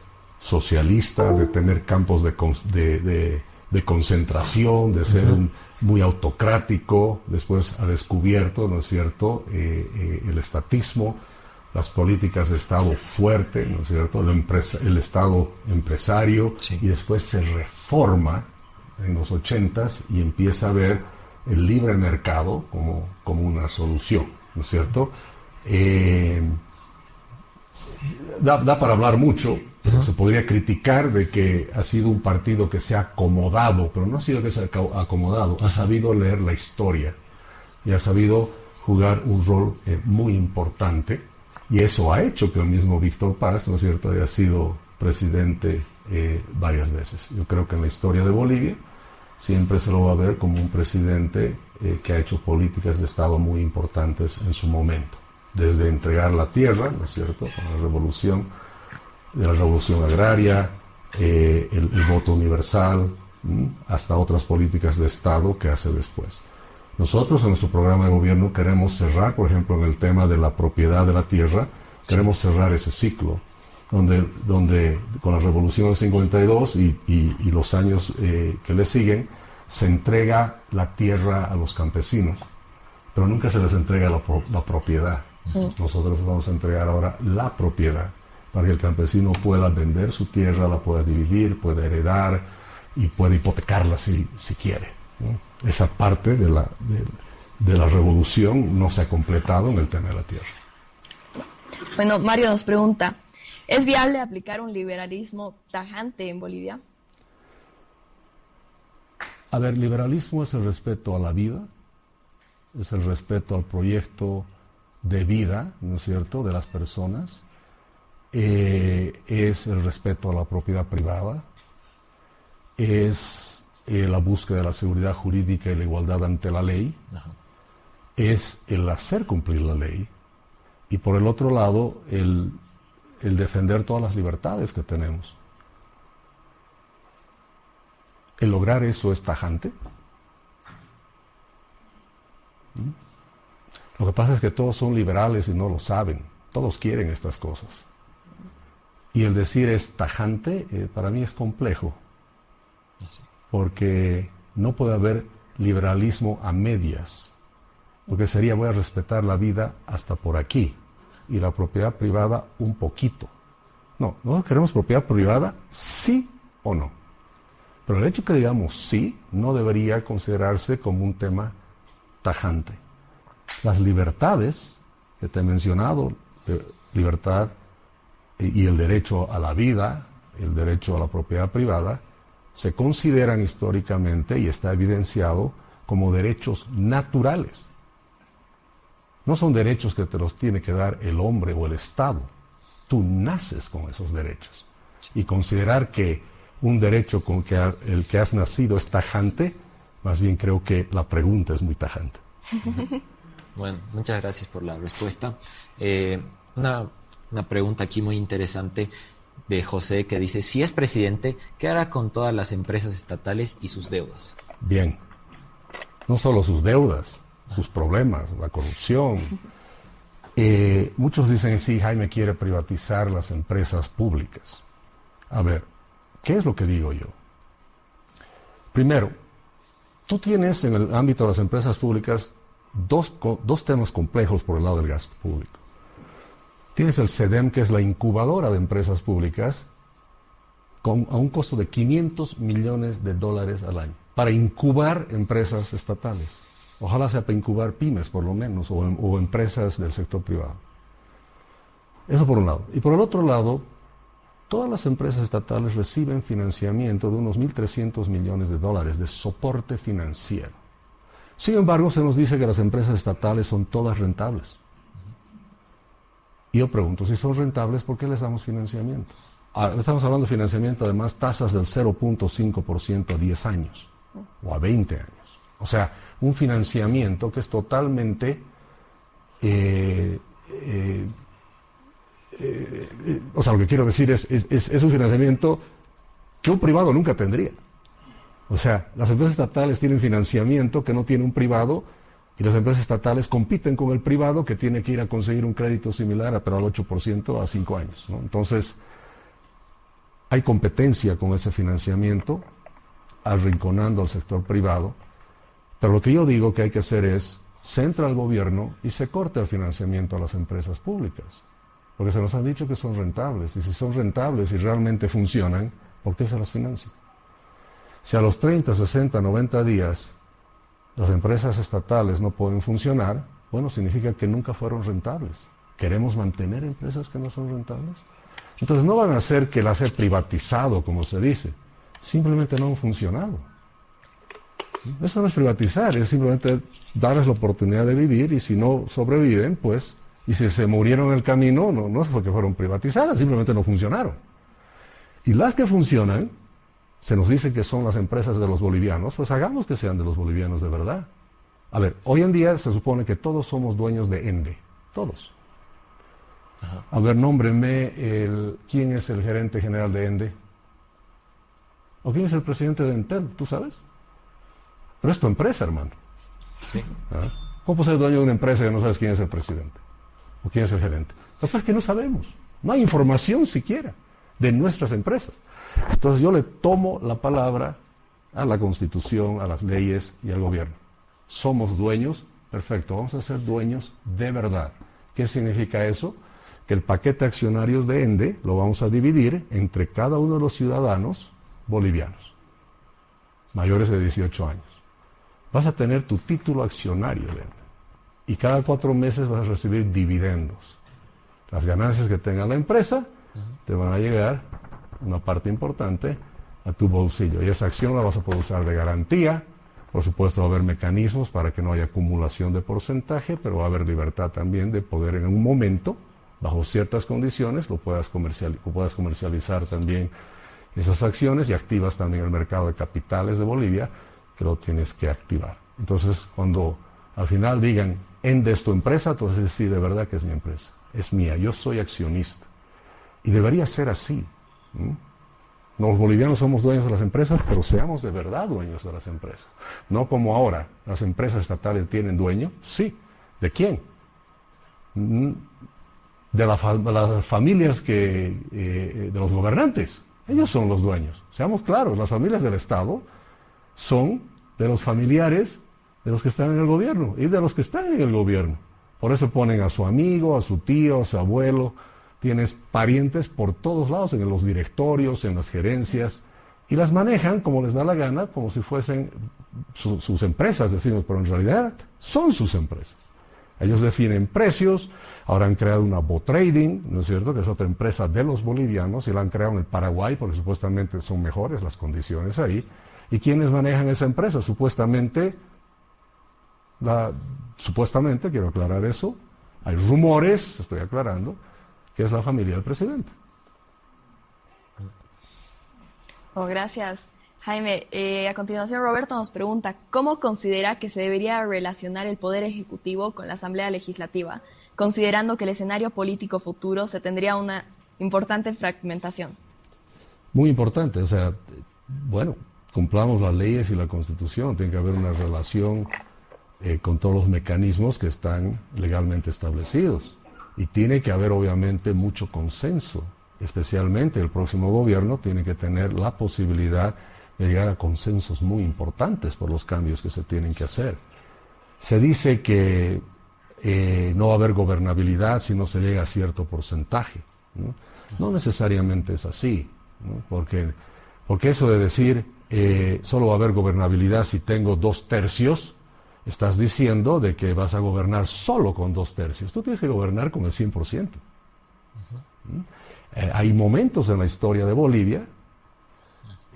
socialista, de tener campos de concentración, de ser muy autocrático, después ha descubierto, ¿no es cierto?, el estatismo, las políticas de Estado fuerte, ¿no es cierto?, el Estado empresario, sí. Y después se reforma en los 80s y empieza a ver el libre mercado como una solución, ¿no es cierto? Da para hablar mucho, pero se podría criticar de que ha sido un partido que se ha acomodado, pero no ha sido que se ha acomodado, ha sabido leer la historia y ha sabido jugar un rol muy importante, y eso ha hecho que el mismo Víctor Paz, ¿no es cierto?, haya sido presidente varias veces. Yo creo que en la historia de Bolivia siempre se lo va a ver como un presidente que ha hecho políticas de Estado muy importantes en su momento. Desde entregar la tierra, ¿no es cierto?, con la revolución, de la revolución agraria, el voto universal, hasta otras políticas de Estado que hace después. Nosotros en nuestro programa de gobierno queremos cerrar, por ejemplo, en el tema de la propiedad de la tierra, queremos cerrar ese ciclo, donde con la revolución del 52 y los años que le siguen, se entrega la tierra a los campesinos, pero nunca se les entrega la propiedad. Nosotros vamos a entregar ahora la propiedad para que el campesino pueda vender su tierra, la pueda dividir, pueda heredar y pueda hipotecarla si quiere, ¿no? Esa parte de la revolución no se ha completado en el tema de la tierra. Bueno, Mario nos pregunta: ¿es viable aplicar un liberalismo tajante en Bolivia? A ver, liberalismo es el respeto a la vida, es el respeto al proyecto de vida, ¿no es cierto?, de las personas, es el respeto a la propiedad privada, es la búsqueda de la seguridad jurídica y la igualdad ante la ley, es el hacer cumplir la ley, y por el otro lado, el defender todas las libertades que tenemos. ¿El lograr eso es tajante? Lo que pasa es que todos son liberales y no lo saben. Todos quieren estas cosas. Y el decir es tajante, para mí es complejo. Porque no puede haber liberalismo a medias. Porque sería, voy a respetar la vida hasta por aquí y la propiedad privada un poquito. No, nosotros queremos propiedad privada, sí o no. Pero el hecho que digamos sí no debería considerarse como un tema tajante. Las libertades que te he mencionado, libertad y el derecho a la vida, el derecho a la propiedad privada, se consideran históricamente y está evidenciado como derechos naturales. No son derechos que te los tiene que dar el hombre o el Estado. Tú naces con esos derechos. Y considerar que un derecho con el que has nacido es tajante, más bien creo que la pregunta es muy tajante. Bueno, muchas gracias por la respuesta. Una pregunta aquí muy interesante de José que dice, si es presidente, ¿qué hará con todas las empresas estatales y sus deudas? Bien, no solo sus deudas, sus problemas, la corrupción. Muchos dicen, sí, Jaime quiere privatizar las empresas públicas. A ver, ¿qué es lo que digo yo? Primero, tú tienes en el ámbito de las empresas públicas dos temas complejos por el lado del gasto público. Tienes el CEDEM, que es la incubadora de empresas públicas, a un costo de $500 millones al año, para incubar empresas estatales. Ojalá sea para incubar pymes, por lo menos, o empresas del sector privado. Eso por un lado. Y por el otro lado, todas las empresas estatales reciben financiamiento de unos $1.300 millones de soporte financiero. Sin embargo, se nos dice que las empresas estatales son todas rentables. Y yo pregunto, si son rentables, ¿por qué les damos financiamiento? Estamos hablando de financiamiento, además, tasas del 0.5% a 10 años o a 20 años. O sea, un financiamiento que es totalmente... o sea, lo que quiero decir es un financiamiento que un privado nunca tendría. O sea, las empresas estatales tienen financiamiento que no tiene un privado, y las empresas estatales compiten con el privado que tiene que ir a conseguir un crédito similar, pero al 8% a 5 años, ¿no? Entonces, hay competencia con ese financiamiento, arrinconando al sector privado, pero lo que yo digo que hay que hacer es, se entra al gobierno y se corta el financiamiento a las empresas públicas, porque se nos han dicho que son rentables, y si son rentables y realmente funcionan, ¿por qué se las financia? Si a los 30, 60, 90 días las empresas estatales no pueden funcionar, bueno, significa que nunca fueron rentables. ¿Queremos mantener empresas que no son rentables? Entonces no van a ser que las he privatizado, como se dice. Simplemente no han funcionado. Eso no es privatizar, es simplemente darles la oportunidad de vivir, y si no sobreviven, pues, y si se murieron en el camino, no fue que fueron privatizadas, simplemente no funcionaron. Y las que funcionan, se nos dice que son las empresas de los bolivianos, pues hagamos que sean de los bolivianos de verdad. A ver, hoy en día se supone que todos somos dueños de ENDE, todos. Ajá. A ver, nómbreme quién es el gerente general de ENDE. ¿O quién es el presidente de Entel? ¿Tú sabes? Pero es tu empresa, hermano. Sí. ¿Ah? ¿Cómo puedes ser dueño de una empresa y no sabes quién es el presidente? ¿O quién es el gerente? Lo que pasa es que no sabemos. No hay información siquiera de nuestras empresas. Entonces yo le tomo la palabra a la Constitución, a las leyes y al gobierno. Somos dueños, perfecto, vamos a ser dueños de verdad. ¿Qué significa eso? Que el paquete de accionarios de ENDE lo vamos a dividir entre cada uno de los ciudadanos bolivianos, mayores de 18 años. Vas a tener tu título accionario de ENDE, y cada 4 meses vas a recibir dividendos. Las ganancias que tenga la empresa te van a llegar, una parte importante, a tu bolsillo, y esa acción la vas a poder usar de garantía. Por supuesto va a haber mecanismos para que no haya acumulación de porcentaje, pero va a haber libertad también de poder en un momento, bajo ciertas condiciones, lo puedas comercializar también esas acciones, y activas también el mercado de capitales de Bolivia, que lo tienes que activar. Entonces, cuando al final digan, ENDE es tu empresa, entonces sí, de verdad que es mi empresa, es mía, yo soy accionista. Y debería ser así. Los bolivianos somos dueños de las empresas, pero seamos de verdad dueños de las empresas. No como ahora, las empresas estatales tienen dueño. Sí. ¿De quién? De las familias de los gobernantes. Ellos son los dueños. Seamos claros, las familias del Estado son de los familiares de los que están en el gobierno y de los que están en el gobierno. Por eso ponen a su amigo, a su tío, a su abuelo. Tienes parientes por todos lados, en los directorios, en las gerencias, y las manejan como les da la gana, como si fuesen sus empresas, decimos, pero en realidad son sus empresas. Ellos definen precios, ahora han creado una Botrading, ¿no es cierto?, que es otra empresa de los bolivianos, y la han creado en el Paraguay, porque supuestamente son mejores las condiciones ahí. ¿Y quiénes manejan esa empresa? Supuestamente, quiero aclarar eso, hay rumores, estoy aclarando, que es la familia del presidente. Oh, gracias, Jaime. A continuación, Roberto nos pregunta, ¿cómo considera que se debería relacionar el Poder Ejecutivo con la Asamblea Legislativa, considerando que el escenario político futuro se tendría una importante fragmentación? Muy importante, o sea, bueno, cumplamos las leyes y la Constitución, tiene que haber una relación con todos los mecanismos que están legalmente establecidos. Y tiene que haber, obviamente, mucho consenso. Especialmente el próximo gobierno tiene que tener la posibilidad de llegar a consensos muy importantes por los cambios que se tienen que hacer. Se dice que no va a haber gobernabilidad si no se llega a cierto porcentaje, ¿no? No necesariamente es así, ¿no? Porque eso de decir solo va a haber gobernabilidad si tengo 2/3, estás diciendo de que vas a gobernar solo con 2/3. Tú tienes que gobernar con el 100%. Hay momentos en la historia de Bolivia,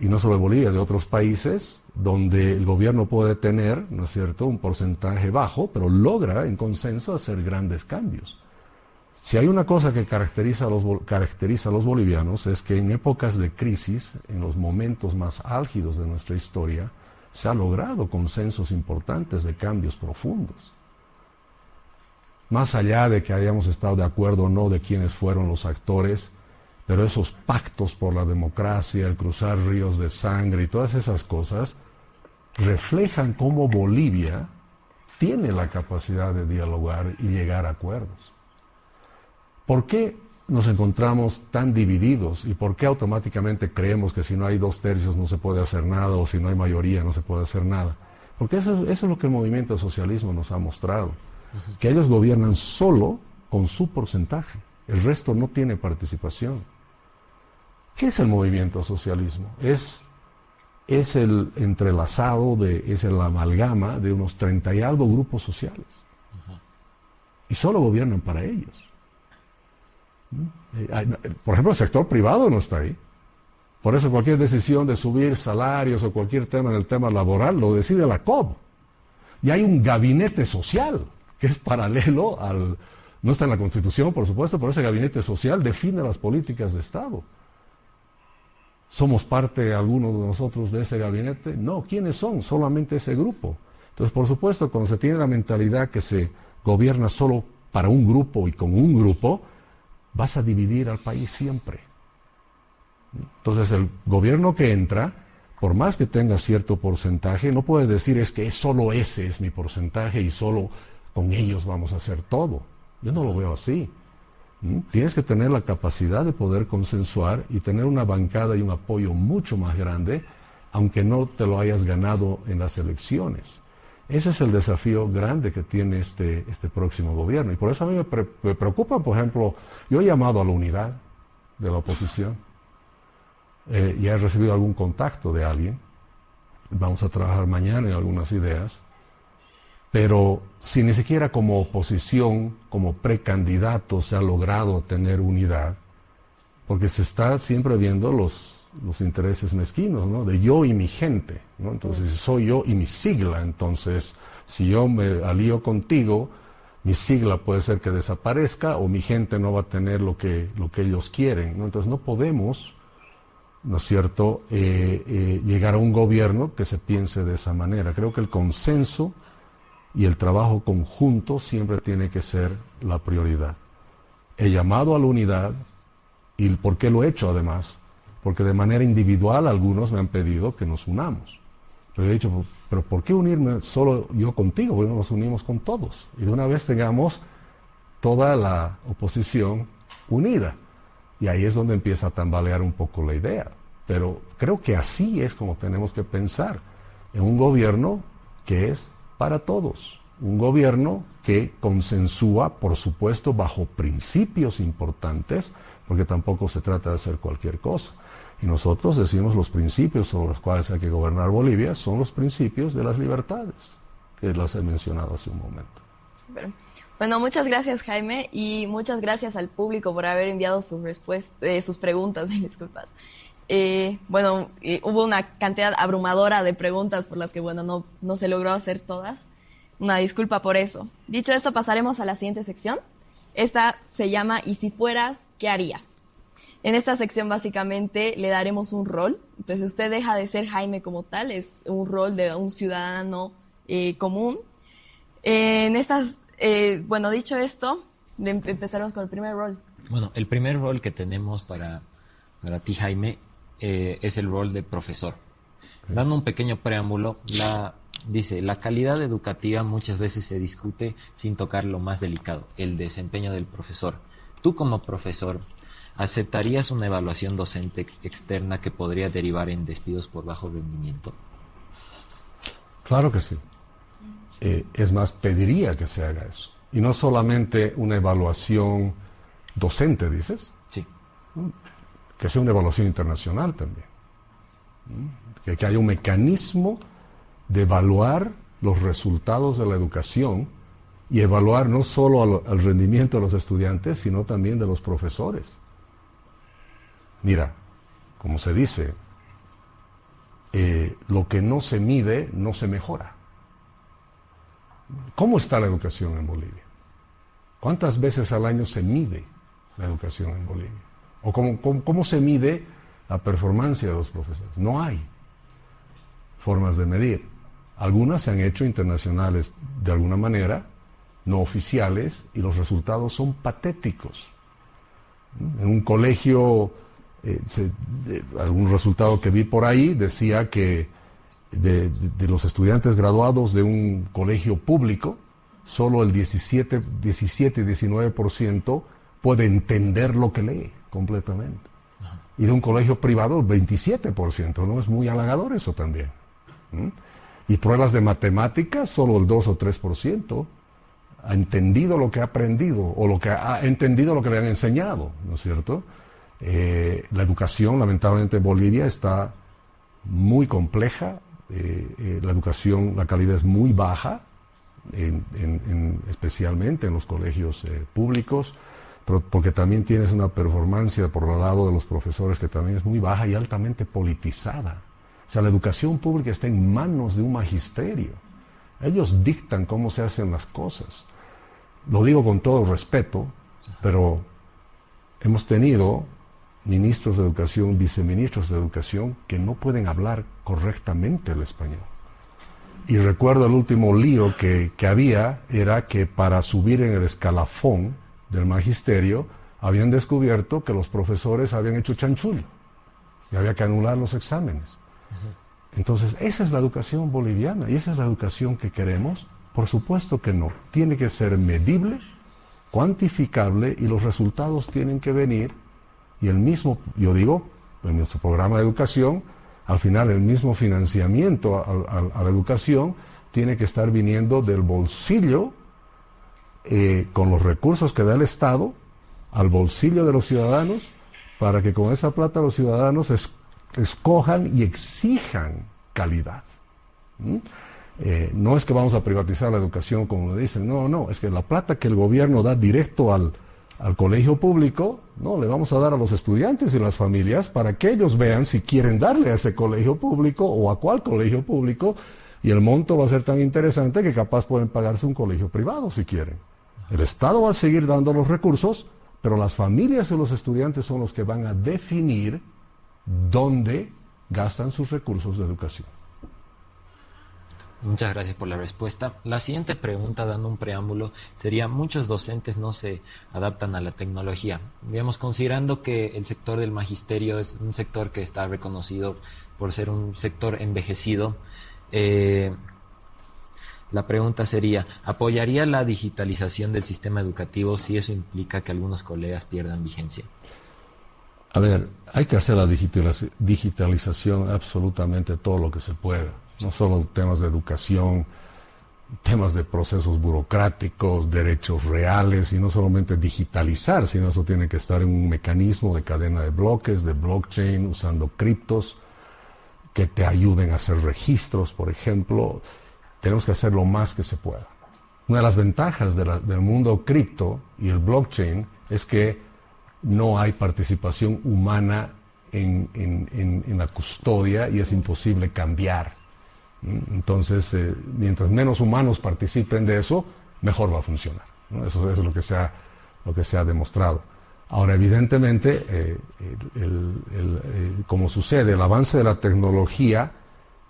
y no solo de Bolivia, de otros países, donde el gobierno puede tener, ¿no es cierto?, un porcentaje bajo, pero logra en consenso hacer grandes cambios. Si hay una cosa que caracteriza a los bolivianos es que en épocas de crisis, en los momentos más álgidos de nuestra historia, se ha logrado consensos importantes de cambios profundos. Más allá de que hayamos estado de acuerdo o no de quiénes fueron los actores, pero esos pactos por la democracia, el cruzar ríos de sangre y todas esas cosas, reflejan cómo Bolivia tiene la capacidad de dialogar y llegar a acuerdos. ¿Por qué nos encontramos tan divididos y por qué automáticamente creemos que si no hay 2/3 no se puede hacer nada o si no hay mayoría no se puede hacer nada? Porque eso es lo que el movimiento de socialismo nos ha mostrado, que ellos gobiernan solo con su porcentaje, el resto no tiene participación. ¿Qué es el movimiento socialismo? Es el entrelazado, es el amalgama de unos 30 y algo grupos sociales. Y solo gobiernan para ellos. Por ejemplo, el sector privado no está ahí. Por eso cualquier decisión de subir salarios o cualquier tema en el tema laboral lo decide la COB. Y hay un gabinete social que es paralelo no está en la Constitución, por supuesto, pero ese gabinete social define las políticas de Estado. ¿Somos parte, algunos de nosotros, de ese gabinete? No, ¿quiénes son? Solamente ese grupo. Entonces, por supuesto, cuando se tiene la mentalidad que se gobierna solo para un grupo y con un grupo, vas a dividir al país siempre. Entonces, el gobierno que entra, por más que tenga cierto porcentaje, no puede decir es que solo ese es mi porcentaje y solo con ellos vamos a hacer todo. Yo no lo veo así. Tienes que tener la capacidad de poder consensuar y tener una bancada y un apoyo mucho más grande, aunque no te lo hayas ganado en las elecciones. Ese es el desafío grande que tiene este próximo gobierno. Y por eso a mí me preocupa, por ejemplo, yo he llamado a la unidad de la oposición. Ya he recibido algún contacto de alguien. Vamos a trabajar mañana en algunas ideas. Pero si ni siquiera como oposición, como precandidato se ha logrado tener unidad, porque se está siempre viendo los intereses mezquinos, ¿no? De yo y mi gente, ¿no? Entonces, si soy yo y mi sigla, entonces, si yo me alío contigo, mi sigla puede ser que desaparezca o mi gente no va a tener lo que ellos quieren, ¿no? Entonces, no podemos, ¿no es cierto?, llegar a un gobierno que se piense de esa manera. Creo que el consenso y el trabajo conjunto siempre tiene que ser la prioridad. He llamado a la unidad, y ¿por qué lo he hecho además? Porque de manera individual algunos me han pedido que nos unamos. Pero he dicho, ¿pero por qué unirme solo yo contigo? Bueno, nos unimos con todos. Y de una vez tengamos toda la oposición unida. Y ahí es donde empieza a tambalear un poco la idea. Pero creo que así es como tenemos que pensar en un gobierno que es para todos. Un gobierno que consensúa, por supuesto, bajo principios importantes, porque tampoco se trata de hacer cualquier cosa. Y nosotros decimos los principios sobre los cuales hay que gobernar Bolivia son los principios de las libertades, que las he mencionado hace un momento. Bueno, muchas gracias, Jaime, y muchas gracias al público por haber enviado sus preguntas, disculpas. Hubo una cantidad abrumadora de preguntas por las que, no se logró hacer todas. Una disculpa por eso. Dicho esto, pasaremos a la siguiente sección. Esta se llama ¿Y si fueras, qué harías? En esta sección básicamente le daremos un rol. Entonces usted deja de ser Jaime como tal, es un rol de un ciudadano común. Bueno, dicho esto, empezaremos con el primer rol. Bueno, el primer rol que tenemos para ti, Jaime, es el rol de profesor. Dando un pequeño preámbulo, dice, la calidad educativa muchas veces se discute sin tocar lo más delicado, el desempeño del profesor. Tú como profesor, ¿aceptarías una evaluación docente externa que podría derivar en despidos por bajo rendimiento? Claro que sí. Es más, pediría que se haga eso. Y no solamente una evaluación docente, dices. Sí. Que sea una evaluación internacional también. Que haya un mecanismo de evaluar los resultados de la educación y evaluar no solo al rendimiento de los estudiantes, sino también de los profesores. Mira, como se dice, lo que no se mide no se mejora. ¿Cómo está la educación en Bolivia? ¿Cuántas veces al año se mide la educación en Bolivia? ¿O cómo se mide la performance de los profesores? No hay formas de medir. Algunas se han hecho internacionales de alguna manera, no oficiales, y los resultados son patéticos. En un colegio, algún resultado que vi por ahí decía que de los estudiantes graduados de un colegio público, solo el 17 y 19% puede entender lo que lee completamente. Y de un colegio privado, 27%, ¿no? Es muy halagador eso también. Y pruebas de matemáticas, solo el 2 o 3% ha entendido lo que ha aprendido, o lo que ha entendido lo que le han enseñado, ¿no es cierto? La educación, lamentablemente, en Bolivia está muy compleja. La educación, la calidad es muy baja, especialmente en los colegios públicos, pero porque también tienes una performance por el lado de los profesores que también es muy baja y altamente politizada. O sea, la educación pública está en manos de un magisterio. Ellos dictan cómo se hacen las cosas. Lo digo con todo respeto, pero hemos tenido ministros de educación, viceministros de educación, que no pueden hablar correctamente el español. Y recuerdo el último lío que había, era que para subir en el escalafón del magisterio, habían descubierto que los profesores habían hecho chanchullo, y había que anular los exámenes. Entonces, esa es la educación boliviana, y esa es la educación que queremos. Por supuesto que no. Tiene que ser medible, cuantificable, y los resultados tienen que venir. Y el mismo, yo digo, en nuestro programa de educación, al final el mismo financiamiento a la educación tiene que estar viniendo del bolsillo, con los recursos que da el Estado, al bolsillo de los ciudadanos, para que con esa plata los ciudadanos escojan y exijan calidad. No es que vamos a privatizar la educación como dicen, no, es que la plata que el gobierno da directo al colegio público, no, le vamos a dar a los estudiantes y las familias para que ellos vean si quieren darle a ese colegio público o a cuál colegio público, y el monto va a ser tan interesante que capaz pueden pagarse un colegio privado si quieren. El Estado va a seguir dando los recursos, pero las familias y los estudiantes son los que van a definir dónde gastan sus recursos de educación. Muchas gracias por la respuesta. La siguiente pregunta, dando un preámbulo, sería: muchos docentes no se adaptan a la tecnología. Digamos, considerando que el sector del magisterio es un sector que está reconocido por ser un sector envejecido, la pregunta sería: ¿apoyaría la digitalización del sistema educativo si eso implica que algunos colegas pierdan vigencia? A ver, hay que hacer la digitalización absolutamente todo lo que se pueda. No solo temas de educación, temas de procesos burocráticos, derechos reales, y no solamente digitalizar, sino eso tiene que estar en un mecanismo de cadena de bloques, de blockchain, usando criptos que te ayuden a hacer registros, por ejemplo. Tenemos que hacer lo más que se pueda. Una de las ventajas del mundo cripto y el blockchain es que no hay participación humana en la custodia, y es imposible cambiar. Entonces, mientras menos humanos participen de eso, mejor va a funcionar, ¿no? Eso es lo que se ha demostrado. Ahora, evidentemente, como sucede, el avance de la tecnología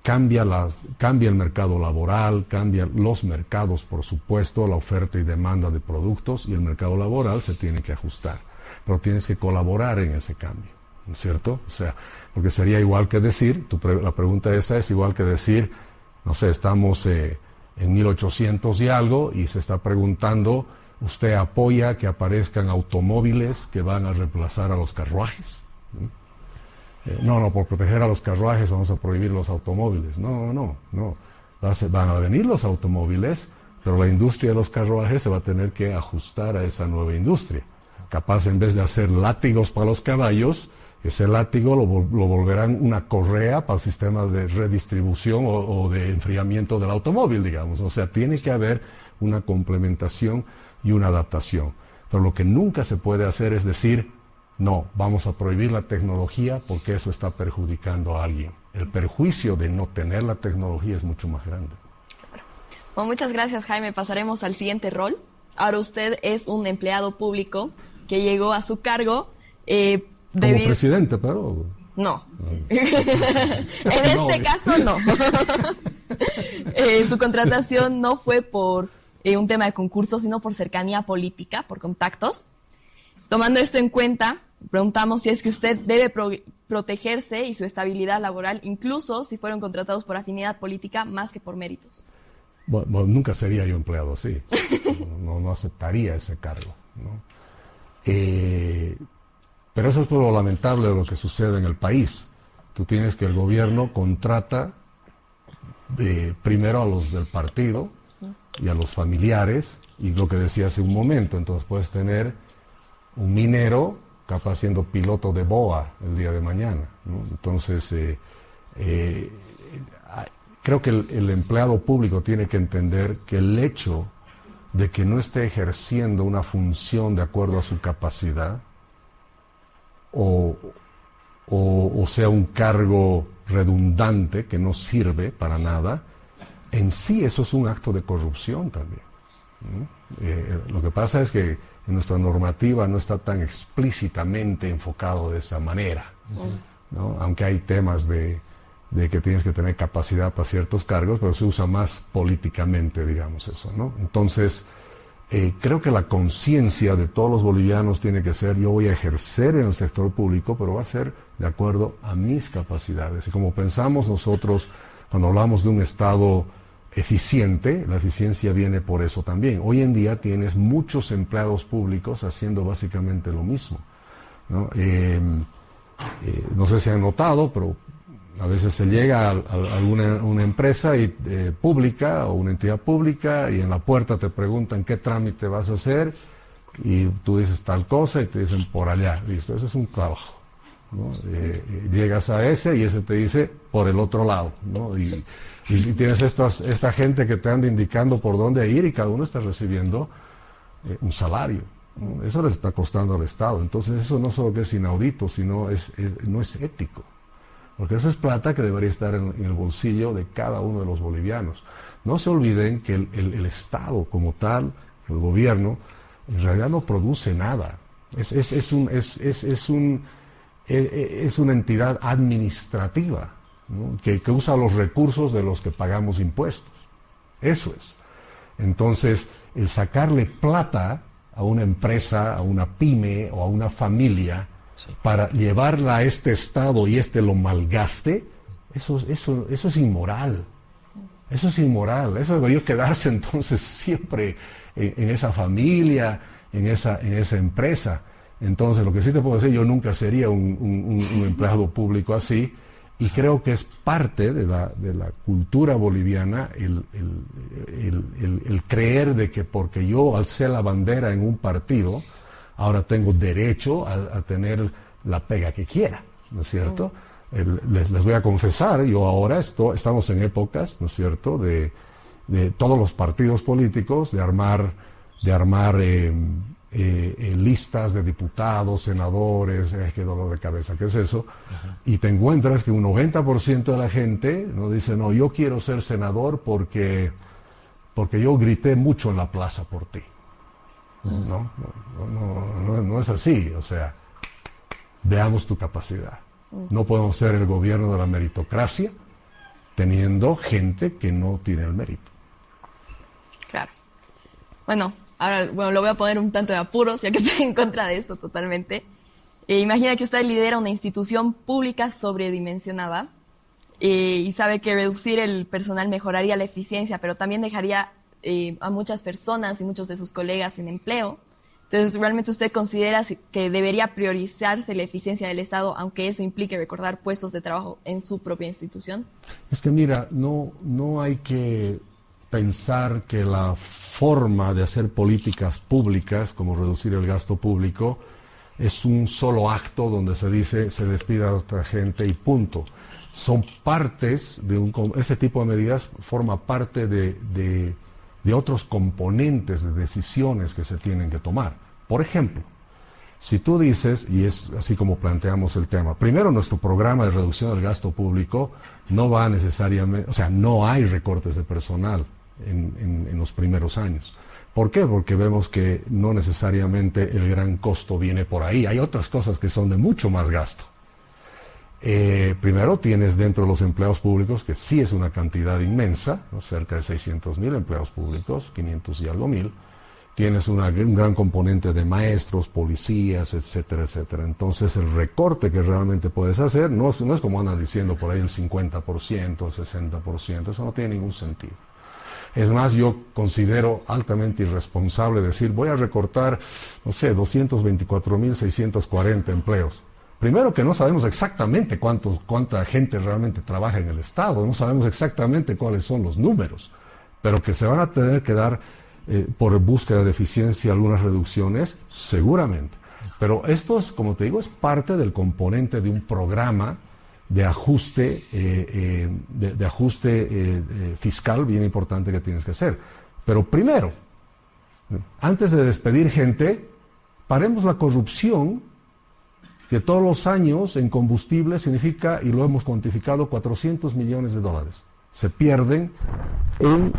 cambia el mercado laboral, cambia los mercados, por supuesto, la oferta y demanda de productos, y el mercado laboral se tiene que ajustar. Pero tienes que colaborar en ese cambio, ¿no es cierto? O sea, porque sería igual que decir, la pregunta esa es igual que decir, no sé, estamos en 1800 y algo, y se está preguntando, ¿usted apoya que aparezcan automóviles que van a reemplazar a los carruajes? No, por proteger a los carruajes vamos a prohibir los automóviles. No. Van a venir los automóviles, pero la industria de los carruajes se va a tener que ajustar a esa nueva industria. Capaz, en vez de hacer látigos para los caballos, ese látigo lo volverán una correa para el sistema de redistribución o de enfriamiento del automóvil, digamos. O sea, tiene que haber una complementación y una adaptación. Pero lo que nunca se puede hacer es decir, no, vamos a prohibir la tecnología porque eso está perjudicando a alguien. El perjuicio de no tener la tecnología es mucho más grande. Bueno, muchas gracias, Jaime. Pasaremos al siguiente rol. Ahora usted es un empleado público que llegó a su cargo como presidente, pero... No. En este caso, no. Su contratación no fue por un tema de concurso, sino por cercanía política, por contactos. Tomando esto en cuenta, preguntamos si es que usted debe protegerse y su estabilidad laboral, incluso si fueron contratados por afinidad política más que por méritos. Bueno, nunca sería yo empleado así. No aceptaría ese cargo, ¿no? Pero eso es lo lamentable de lo que sucede en el país. Tú tienes que el gobierno contrata primero a los del partido y a los familiares, y lo que decía hace un momento, entonces puedes tener un minero capaz siendo piloto de BOA el día de mañana, ¿no? Entonces, creo que el empleado público tiene que entender que el hecho de que no esté ejerciendo una función de acuerdo a su capacidad, o sea un cargo redundante que no sirve para nada, en sí eso es un acto de corrupción también, ¿no? Lo que pasa es que en nuestra normativa no está tan explícitamente enfocado de esa manera, ¿no? Aunque hay temas de que tienes que tener capacidad para ciertos cargos, pero se usa más políticamente, digamos eso, ¿no? Entonces, creo que la conciencia de todos los bolivianos tiene que ser, yo voy a ejercer en el sector público, pero va a ser de acuerdo a mis capacidades. Y como pensamos nosotros, cuando hablamos de un Estado eficiente, la eficiencia viene por eso también. Hoy en día tienes muchos empleados públicos haciendo básicamente lo mismo, ¿no? No sé si han notado, pero a veces se llega a una empresa pública o una entidad pública y en la puerta te preguntan qué trámite vas a hacer y tú dices tal cosa y te dicen por allá. Listo, eso es un trabajo, ¿no? Llegas a ese y ese te dice por el otro lado, ¿no? Y tienes esta gente que te anda indicando por dónde ir y cada uno está recibiendo un salario, ¿no? Eso le está costando al Estado. Entonces eso no solo que es inaudito, sino no es ético. Porque eso es plata que debería estar en el bolsillo de cada uno de los bolivianos. No se olviden que el Estado como tal, el gobierno, en realidad no produce nada. Es una entidad administrativa, ¿no? que usa los recursos de los que pagamos impuestos. Eso es. Entonces, el sacarle plata a una empresa, a una pyme o a una familia, sí, para llevarla a este estado y lo malgaste, eso es inmoral. Eso es inmoral. Eso debería quedarse entonces siempre en esa familia, en esa empresa. Entonces, lo que sí te puedo decir, yo nunca sería un empleado público así, y creo que es parte de la cultura boliviana el creer de que porque yo alcé la bandera en un partido, ahora tengo derecho a tener la pega que quiera, ¿no es cierto? Les voy a confesar, yo ahora estamos en épocas, ¿no es cierto?, de todos los partidos políticos, de armar listas de diputados, senadores, qué dolor de cabeza, ¿qué es eso? Uh-huh. Y te encuentras que un 90% de la gente no dice, no, yo quiero ser senador porque yo grité mucho en la plaza por ti. No es así. O sea, veamos tu capacidad. No podemos ser el gobierno de la meritocracia teniendo gente que no tiene el mérito. Claro. Bueno, ahora lo voy a poner un tanto de apuros, ya que estoy en contra de esto totalmente. Imagina que usted lidera una institución pública sobredimensionada y sabe que reducir el personal mejoraría la eficiencia, pero también dejaría a muchas personas y muchos de sus colegas sin empleo. Entonces, ¿realmente usted considera que debería priorizarse la eficiencia del Estado, aunque eso implique recordar puestos de trabajo en su propia institución? Es que mira, no hay que pensar que la forma de hacer políticas públicas, como reducir el gasto público, es un solo acto donde se dice se despida a otra gente y punto. Son partes ese tipo de medidas forma parte de otros componentes de decisiones que se tienen que tomar. Por ejemplo, si tú dices, y es así como planteamos el tema, primero nuestro programa de reducción del gasto público no va necesariamente, o sea, no hay recortes de personal en los primeros años. ¿Por qué? Porque vemos que no necesariamente el gran costo viene por ahí. Hay otras cosas que son de mucho más gasto. Primero tienes dentro de los empleados públicos, que sí es una cantidad inmensa, ¿no? Cerca de 600,000 empleados públicos, 500 y algo mil. Tienes un gran componente de maestros, policías, etcétera, etcétera. Entonces el recorte que realmente puedes hacer no es como andan diciendo por ahí el 50%, el 60%, eso no tiene ningún sentido. Es más, yo considero altamente irresponsable decir voy a recortar, no sé, 224,640 empleos. Primero que no sabemos exactamente cuánta gente realmente trabaja en el Estado, no sabemos exactamente cuáles son los números, pero que se van a tener que dar por búsqueda de eficiencia algunas reducciones, seguramente. Pero esto es, como te digo, es parte del componente de un programa de ajuste, fiscal bien importante que tienes que hacer. Pero primero, antes de despedir gente, paremos la corrupción, que todos los años en combustible significa, y lo hemos cuantificado, 400 millones de dólares. Se pierden en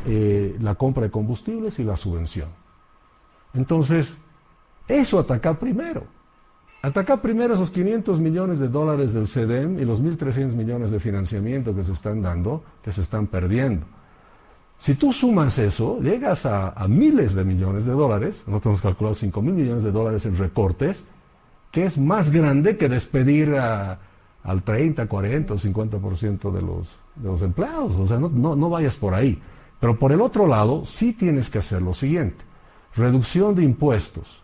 la compra de combustibles y la subvención. Entonces, eso ataca primero. Ataca primero esos 500 millones de dólares del CEDEM y los 1.300 millones de financiamiento que se están dando, que se están perdiendo. Si tú sumas eso, llegas a miles de millones de dólares. Nosotros hemos calculado 5.000 millones de dólares en recortes, que es más grande que despedir al 30, 40 o 50% de los empleados. O sea, no vayas por ahí. Pero por el otro lado, sí tienes que hacer lo siguiente. Reducción de impuestos,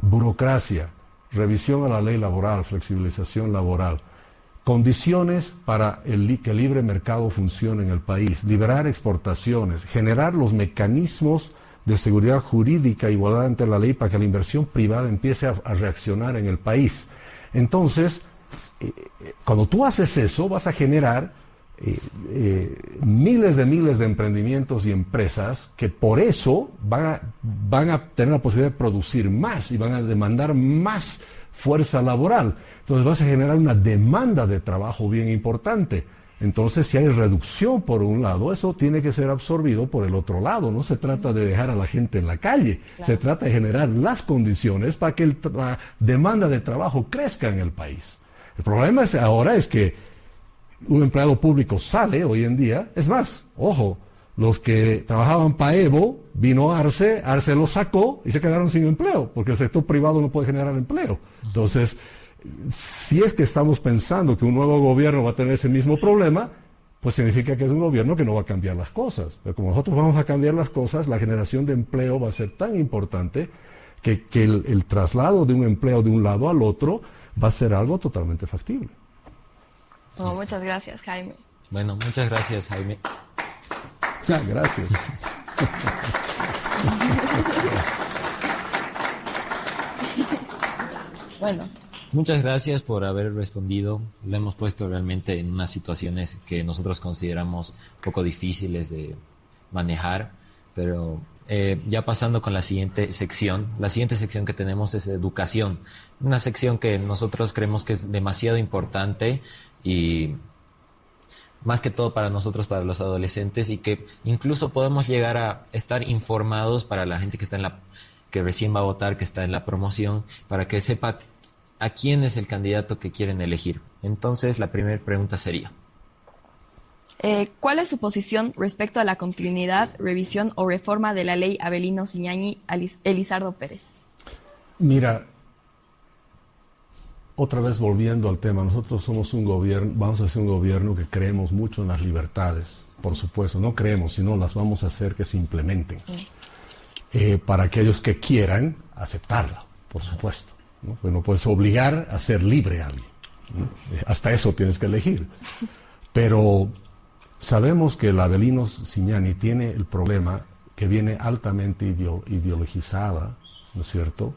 burocracia, revisión a la ley laboral, flexibilización laboral, condiciones para que el libre mercado funcione en el país, liberar exportaciones, generar los mecanismos de seguridad jurídica, igualdad ante la ley, para que la inversión privada empiece a reaccionar en el país. Entonces, cuando tú haces eso, vas a generar miles de emprendimientos y empresas que por eso van a tener la posibilidad de producir más y van a demandar más fuerza laboral. Entonces vas a generar una demanda de trabajo bien importante. Entonces, si hay reducción por un lado, eso tiene que ser absorbido por el otro lado. No se trata de dejar a la gente en la calle, claro. Se trata de generar las condiciones para que la demanda de trabajo crezca en el país. El problema ahora es que un empleado público sale hoy en día, es más, ojo, los que trabajaban para Evo, vino Arce lo sacó y se quedaron sin empleo, porque el sector privado no puede generar empleo. Entonces, si es que estamos pensando que un nuevo gobierno va a tener ese mismo problema, pues significa que es un gobierno que no va a cambiar las cosas. Pero como nosotros vamos a cambiar las cosas, la generación de empleo va a ser tan importante que el traslado de un empleo de un lado al otro va a ser algo totalmente factible. Oh, muchas gracias, Jaime. Bueno, muchas gracias, Jaime. Ya, gracias. Bueno. Muchas gracias por haber respondido. Lo hemos puesto realmente en unas situaciones que nosotros consideramos poco difíciles de manejar, pero ya pasando con la siguiente sección. La siguiente sección que tenemos es educación. Una sección que nosotros creemos que es demasiado importante y más que todo para nosotros, para los adolescentes, y que incluso podemos llegar a estar informados para la gente que que recién va a votar, que está en la promoción, para que sepa a quién es el candidato que quieren elegir. Entonces, la primera pregunta sería: ¿cuál es su posición respecto a la continuidad, revisión o reforma de la ley Avelino Ciñani Elizardo Pérez? Mira, otra vez volviendo al tema, nosotros somos un gobierno, vamos a ser un gobierno que creemos mucho en las libertades, por supuesto, no creemos, sino las vamos a hacer que se implementen, para aquellos que quieran aceptarla, por supuesto, ¿no? Pues no puedes obligar a ser libre a alguien, ¿no? Hasta eso tienes que elegir, pero sabemos que la Avelino Ciñani tiene el problema que viene altamente ideologizada, ¿no es cierto?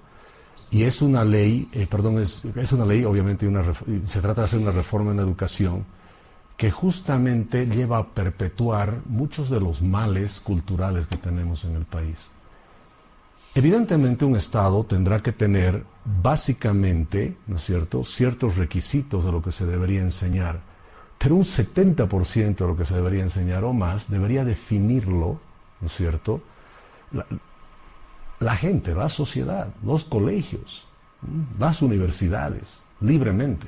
Y es una ley, es una ley, obviamente, se trata de hacer una reforma en la educación que justamente lleva a perpetuar muchos de los males culturales que tenemos en el país. Evidentemente, un Estado tendrá que tener, básicamente, ¿no es cierto?, ciertos requisitos de lo que se debería enseñar, pero un 70% de lo que se debería enseñar o más debería definirlo, ¿no es cierto?, la gente, la sociedad, los colegios, las universidades, libremente.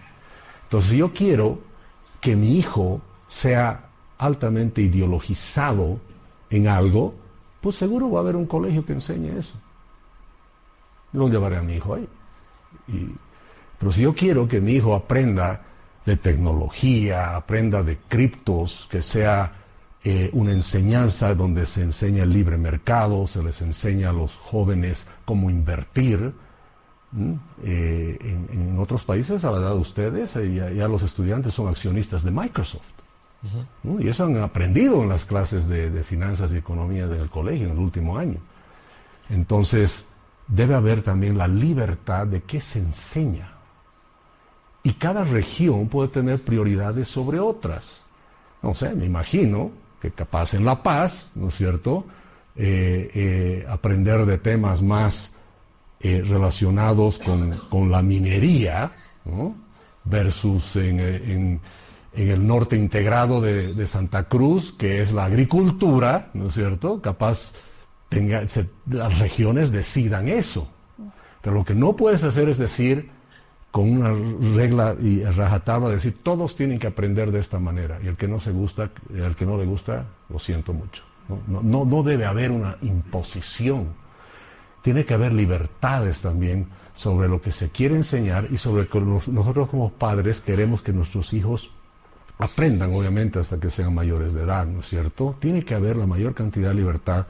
Entonces, yo quiero que mi hijo sea altamente ideologizado en algo, pues seguro va a haber un colegio que enseñe eso. Yo lo llevaré a mi hijo ahí. Pero si yo quiero que mi hijo aprenda de tecnología, aprenda de criptos, que sea una enseñanza donde se enseña el libre mercado, se les enseña a los jóvenes cómo invertir. En otros países, a la edad de ustedes, ya los estudiantes son accionistas de Microsoft. ¿No? Y eso han aprendido en las clases de finanzas y economía del colegio en el último año. Entonces, debe haber también la libertad de qué se enseña. Y cada región puede tener prioridades sobre otras. No sé, me imagino que capaz en La Paz, ¿no es cierto?, aprender de temas más relacionados con la minería, ¿no?, versus en el norte integrado de Santa Cruz, que es la agricultura, ¿no es cierto?, capaz las regiones decidan eso. Pero lo que no puedes hacer es decir, con una regla y rajatabla, de decir, todos tienen que aprender de esta manera, y el que no le gusta, lo siento mucho. No debe haber una imposición. Tiene que haber libertades también sobre lo que se quiere enseñar y sobre que nosotros como padres queremos que nuestros hijos aprendan, obviamente, hasta que sean mayores de edad, ¿no es cierto? Tiene que haber la mayor cantidad de libertad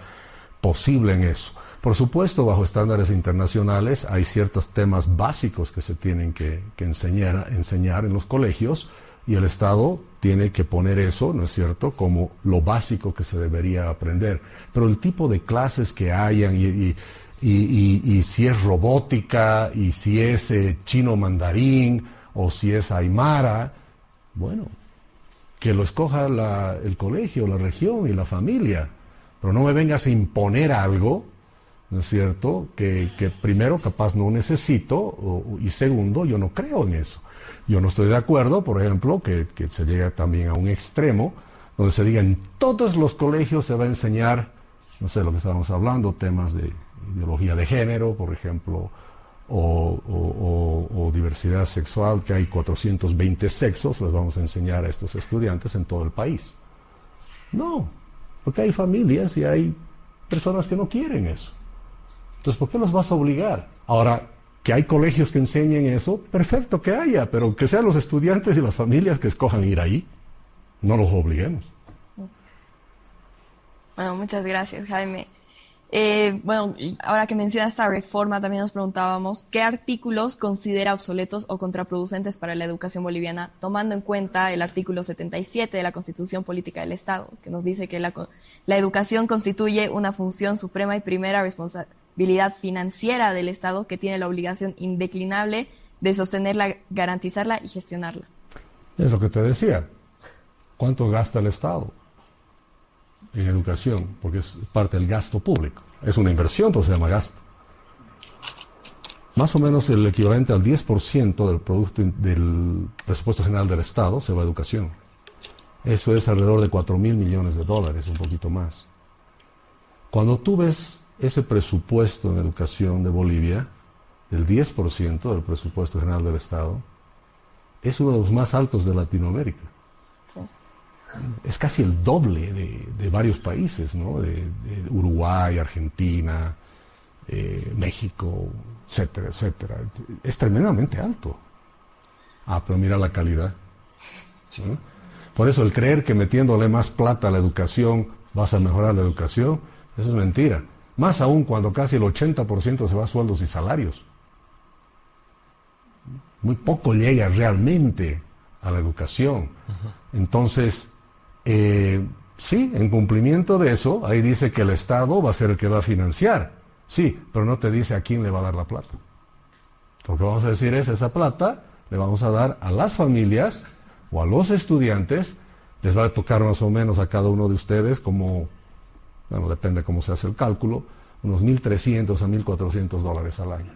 posible en eso. Por supuesto, bajo estándares internacionales hay ciertos temas básicos que se tienen que enseñar en los colegios, y el Estado tiene que poner eso, ¿no es cierto?, como lo básico que se debería aprender. Pero el tipo de clases que hayan y si es robótica, y si es chino mandarín, o si es aymara, bueno, que lo escoja el colegio, la región y la familia. Pero no me vengas a imponer algo, ¿no es cierto?, que primero capaz no necesito, y segundo, yo no creo en eso. Yo no estoy de acuerdo, por ejemplo, que se llegue también a un extremo, donde se diga en todos los colegios se va a enseñar, no sé, lo que estábamos hablando, temas de ideología de género, por ejemplo, o diversidad sexual, que hay 420 sexos, les vamos a enseñar a estos estudiantes en todo el país. No, porque hay familias y hay personas que no quieren eso. Entonces, ¿por qué los vas a obligar? Ahora, que hay colegios que enseñen eso, perfecto que haya, pero que sean los estudiantes y las familias que escojan ir ahí. No los obliguemos. Bueno, muchas gracias, Jaime. Bueno, ahora que menciona esta reforma, también nos preguntábamos qué artículos considera obsoletos o contraproducentes para la educación boliviana, tomando en cuenta el artículo 77 de la Constitución Política del Estado, que nos dice que la educación constituye una función suprema y primera responsabilidad financiera del Estado, que tiene la obligación indeclinable de sostenerla, garantizarla y gestionarla. Es lo que te decía. ¿Cuánto gasta el Estado en educación? Porque es parte del gasto público. Es una inversión, pero se llama gasto. Más o menos el equivalente al 10% del producto del presupuesto general del Estado se va a educación. Eso es alrededor de 4.000 millones de dólares, un poquito más. Cuando tú ves ese presupuesto en educación de Bolivia, el 10% del presupuesto general del Estado, es uno de los más altos de Latinoamérica. Sí. Es casi el doble de varios países, ¿no? De Uruguay, Argentina, México, etcétera, etcétera. Es tremendamente alto. Pero mira la calidad. Sí. ¿No? Por eso el creer que metiéndole más plata a la educación vas a mejorar la educación, eso es mentira. Más aún cuando casi el 80% se va a sueldos y salarios. Muy poco llega realmente a la educación. Entonces, sí, en cumplimiento de eso, ahí dice que el Estado va a ser el que va a financiar. Sí, pero no te dice a quién le va a dar la plata. Lo que vamos a decir es, esa plata le vamos a dar a las familias o a los estudiantes, les va a tocar más o menos a cada uno de ustedes como, bueno, depende cómo se hace el cálculo, unos $1,300 a $1,400 al año.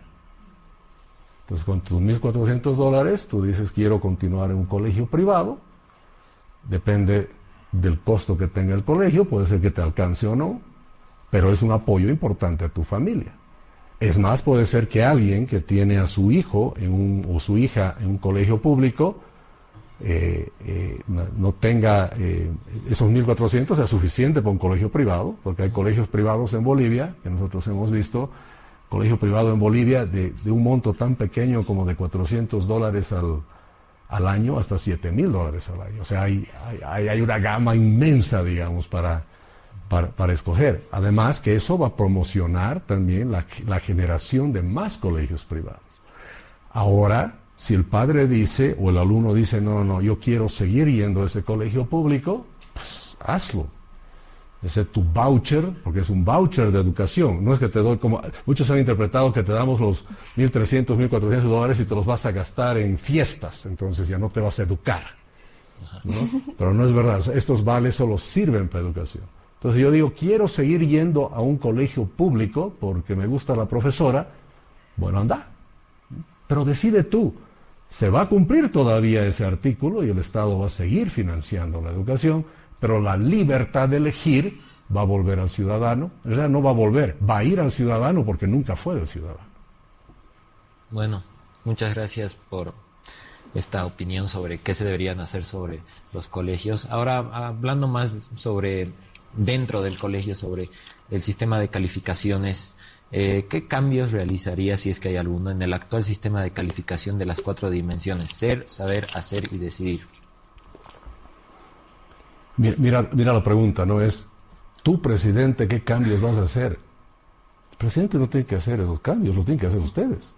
Entonces, con tus $1,400, tú dices, quiero continuar en un colegio privado, depende del costo que tenga el colegio, puede ser que te alcance o no, pero es un apoyo importante a tu familia. Es más, puede ser que alguien que tiene a su hijo o su hija en un colegio público no tenga esos 1.400, sea suficiente para un colegio privado, porque hay colegios privados en Bolivia, que nosotros hemos visto, colegio privado en Bolivia de un monto tan pequeño como de $400 al año hasta $7,000 al año. O sea, hay una gama inmensa, digamos, para escoger. Además que eso va a promocionar también la generación de más colegios privados. Ahora, si el padre dice o el alumno dice, no, yo quiero seguir yendo a ese colegio público, pues hazlo. Ese es tu voucher, porque es un voucher de educación. No es que te doy como... Muchos han interpretado que te damos los $1,300, $1,400 y te los vas a gastar en fiestas, entonces ya no te vas a educar, ¿no? Pero no es verdad. Estos vales solo sirven para educación. Entonces yo digo, quiero seguir yendo a un colegio público porque me gusta la profesora. Bueno, anda. Pero decide tú. Se va a cumplir todavía ese artículo y el Estado va a seguir financiando la educación, pero la libertad de elegir va a volver al ciudadano. En realidad no va a volver, va a ir al ciudadano porque nunca fue del ciudadano. Bueno, muchas gracias por esta opinión sobre qué se deberían hacer sobre los colegios. Ahora, hablando más sobre dentro del colegio, sobre el sistema de calificaciones, ¿qué cambios realizaría, si es que hay alguno, en el actual sistema de calificación de las 4 dimensiones? Ser, saber, hacer y decidir. Mira la pregunta, ¿no? Es, tú, presidente, ¿qué cambios vas a hacer? El presidente no tiene que hacer esos cambios, los tienen que hacer ustedes.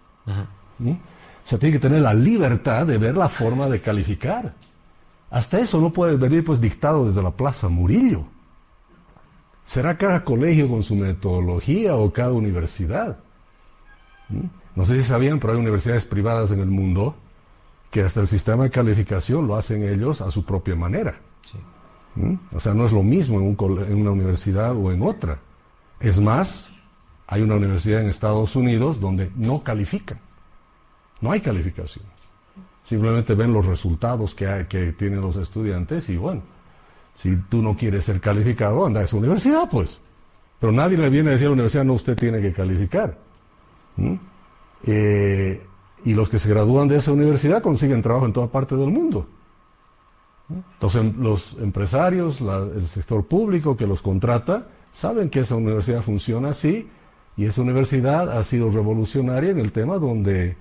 ¿Mm? O sea, tiene que tener la libertad de ver la forma de calificar. Hasta eso no puede venir pues dictado desde la Plaza Murillo. ¿Será cada colegio con su metodología o cada universidad? No sé si sabían, pero hay universidades privadas en el mundo que hasta el sistema de calificación lo hacen ellos a su propia manera. Sí. O sea, no es lo mismo en una universidad o en otra. Es más, hay una universidad en Estados Unidos donde no califican. No hay calificaciones. Simplemente ven los resultados que tienen los estudiantes y bueno, si tú no quieres ser calificado, anda a esa universidad, pues. Pero nadie le viene a decir a la universidad, no, usted tiene que calificar. Y los que se gradúan de esa universidad consiguen trabajo en toda parte del mundo. Los empresarios, el sector público que los contrata, saben que esa universidad funciona así, y esa universidad ha sido revolucionaria en el tema donde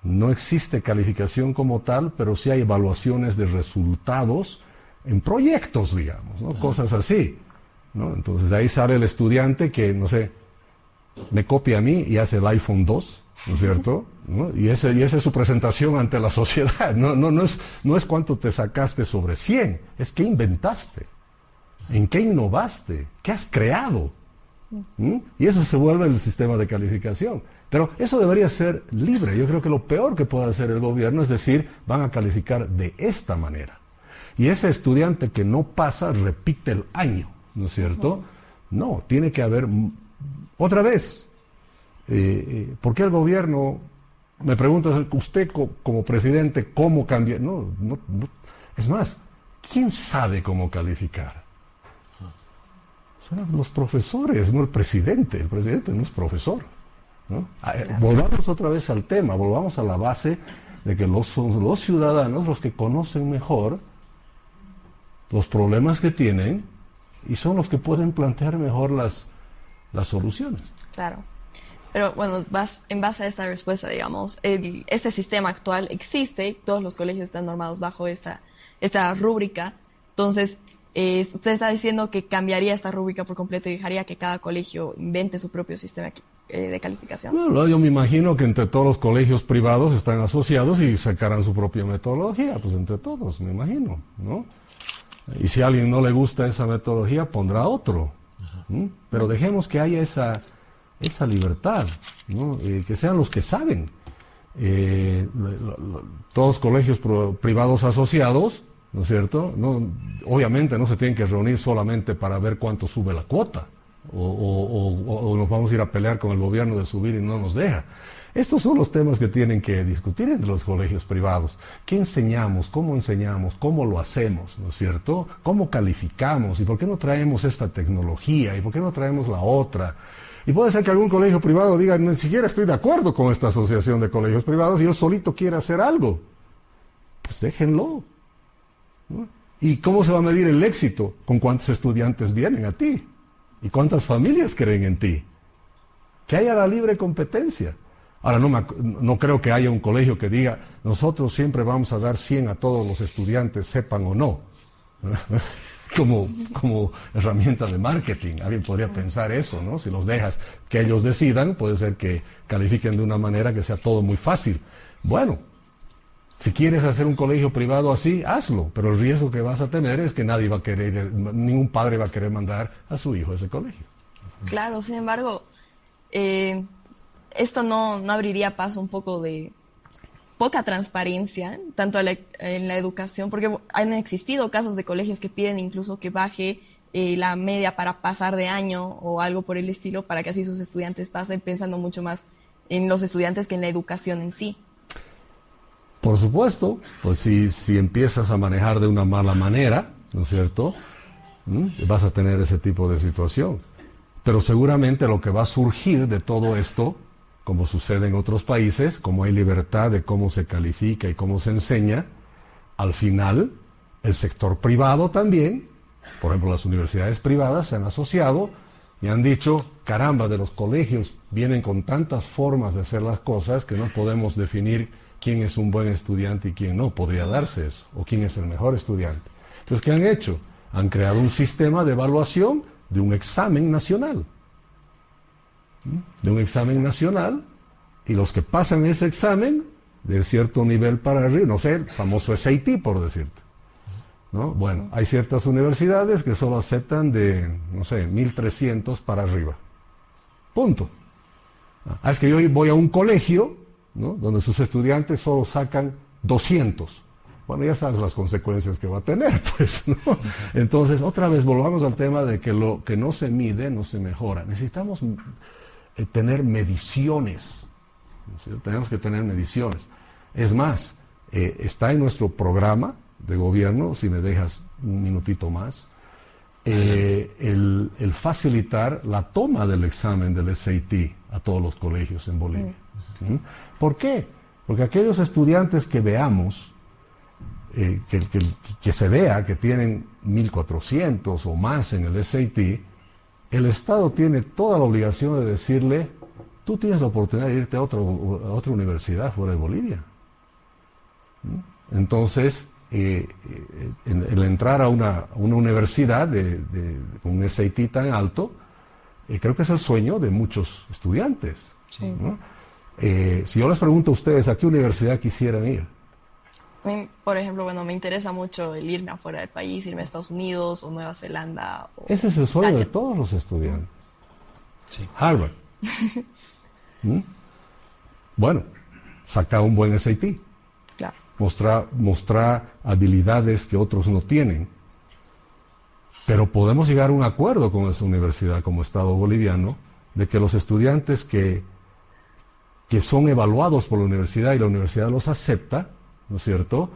no existe calificación como tal, pero sí hay evaluaciones de resultados en proyectos, digamos, ¿no? Cosas así, ¿no? Entonces de ahí sale el estudiante que, no sé, me copia a mí y hace el iPhone 2, ¿no es cierto? ¿No? Y esa es su presentación ante la sociedad. No es cuánto te sacaste sobre 100, es qué inventaste, en qué innovaste, qué has creado. Y eso se vuelve el sistema de calificación. Pero eso debería ser libre. Yo creo que lo peor que puede hacer el gobierno es decir, van a calificar de esta manera. Y ese estudiante que no pasa repite el año, ¿no es cierto? No, tiene que haber... Otra vez, ¿por qué el gobierno... Me pregunta usted como presidente cómo cambiar? No. Es más, ¿quién sabe cómo calificar? Eran los profesores, no el presidente. El presidente no es profesor, ¿no? Volvamos otra vez al tema, volvamos a la base de que son los ciudadanos los que conocen mejor los problemas que tienen y son los que pueden plantear mejor las soluciones. Claro. Pero bueno, en base a esta respuesta, digamos, este sistema actual existe, todos los colegios están normados bajo esta rúbrica. Entonces, usted está diciendo que cambiaría esta rúbrica por completo y dejaría que cada colegio invente su propio sistema de calificación. Bueno, yo me imagino que entre todos los colegios privados están asociados y sacarán su propia metodología, pues entre todos, me imagino, ¿no? Y si a alguien no le gusta esa metodología, pondrá otro. Pero dejemos que haya esa libertad, ¿no? Que sean los que saben. Todos colegios privados asociados, ¿no es cierto? Obviamente no se tienen que reunir solamente para ver cuánto sube la cuota, o nos vamos a ir a pelear con el gobierno de subir y no nos deja. Estos son los temas que tienen que discutir entre los colegios privados. ¿Qué enseñamos? ¿Cómo lo hacemos? ¿No es cierto? ¿Cómo calificamos? ¿Y por qué no traemos esta tecnología? ¿Y por qué no traemos la otra? Y puede ser que algún colegio privado diga, ni siquiera estoy de acuerdo con esta asociación de colegios privados y yo solito quiero hacer algo. Pues déjenlo, ¿no? ¿Y cómo se va a medir el éxito? Con cuántos estudiantes vienen a ti y cuántas familias creen en ti. Que haya la libre competencia. Ahora, no creo que haya un colegio que diga, nosotros siempre vamos a dar 100 a todos los estudiantes, sepan o no. Como herramienta de marketing. Alguien podría pensar eso, ¿no? Si los dejas que ellos decidan, puede ser que califiquen de una manera que sea todo muy fácil. Bueno, si quieres hacer un colegio privado así, hazlo, pero el riesgo que vas a tener es que ningún padre va a querer mandar a su hijo a ese colegio. Claro, sin embargo, esto no abriría paso un poco de poca transparencia, tanto en la educación, porque han existido casos de colegios que piden incluso que baje la media para pasar de año o algo por el estilo, para que así sus estudiantes pasen pensando mucho más en los estudiantes que en la educación en sí. Por supuesto, pues si empiezas a manejar de una mala manera, ¿no es cierto?, vas a tener ese tipo de situación. Pero seguramente lo que va a surgir de todo esto, como sucede en otros países, como hay libertad de cómo se califica y cómo se enseña, al final el sector privado también, por ejemplo las universidades privadas se han asociado y han dicho, caramba, de los colegios vienen con tantas formas de hacer las cosas que no podemos definir quién es un buen estudiante y quién no, podría darse eso, o quién es el mejor estudiante. Entonces, ¿qué han hecho? Han creado un sistema de evaluación de un examen nacional. Y los que pasan ese examen de cierto nivel para arriba, no sé, el famoso SAT por decirte, ¿no? Bueno, hay ciertas universidades que solo aceptan de, no sé, 1.300 para arriba. Punto. Es que yo voy a un colegio, ¿no?, donde sus estudiantes solo sacan 200. Bueno, ya sabes las consecuencias que va a tener, pues, ¿no? Entonces, otra vez volvamos al tema de que lo que no se mide no se mejora. Necesitamos tener mediciones, ¿sí? Tenemos que tener mediciones. Es más, está en nuestro programa de gobierno, si me dejas un minutito más, el facilitar la toma del examen del SAT a todos los colegios en Bolivia. ¿Por qué? Porque aquellos estudiantes que veamos, que se vea que tienen 1.400 o más en el SAT, el Estado tiene toda la obligación de decirle, tú tienes la oportunidad de irte a otra universidad fuera de Bolivia. Entonces, el entrar a una universidad con un SAT tan alto, creo que es el sueño de muchos estudiantes. Sí. ¿No? Si yo les pregunto a ustedes, ¿a qué universidad quisieran ir? Por ejemplo, bueno, me interesa mucho el irme afuera del país, irme a Estados Unidos o Nueva Zelanda. Ese es el sueño de todos los estudiantes. Sí. Harvard. Bueno, saca un buen SAT. Claro. Mostrar habilidades que otros no tienen. Pero podemos llegar a un acuerdo con esa universidad como Estado boliviano de que los estudiantes que son evaluados por la universidad y la universidad los acepta, ¿no es cierto?,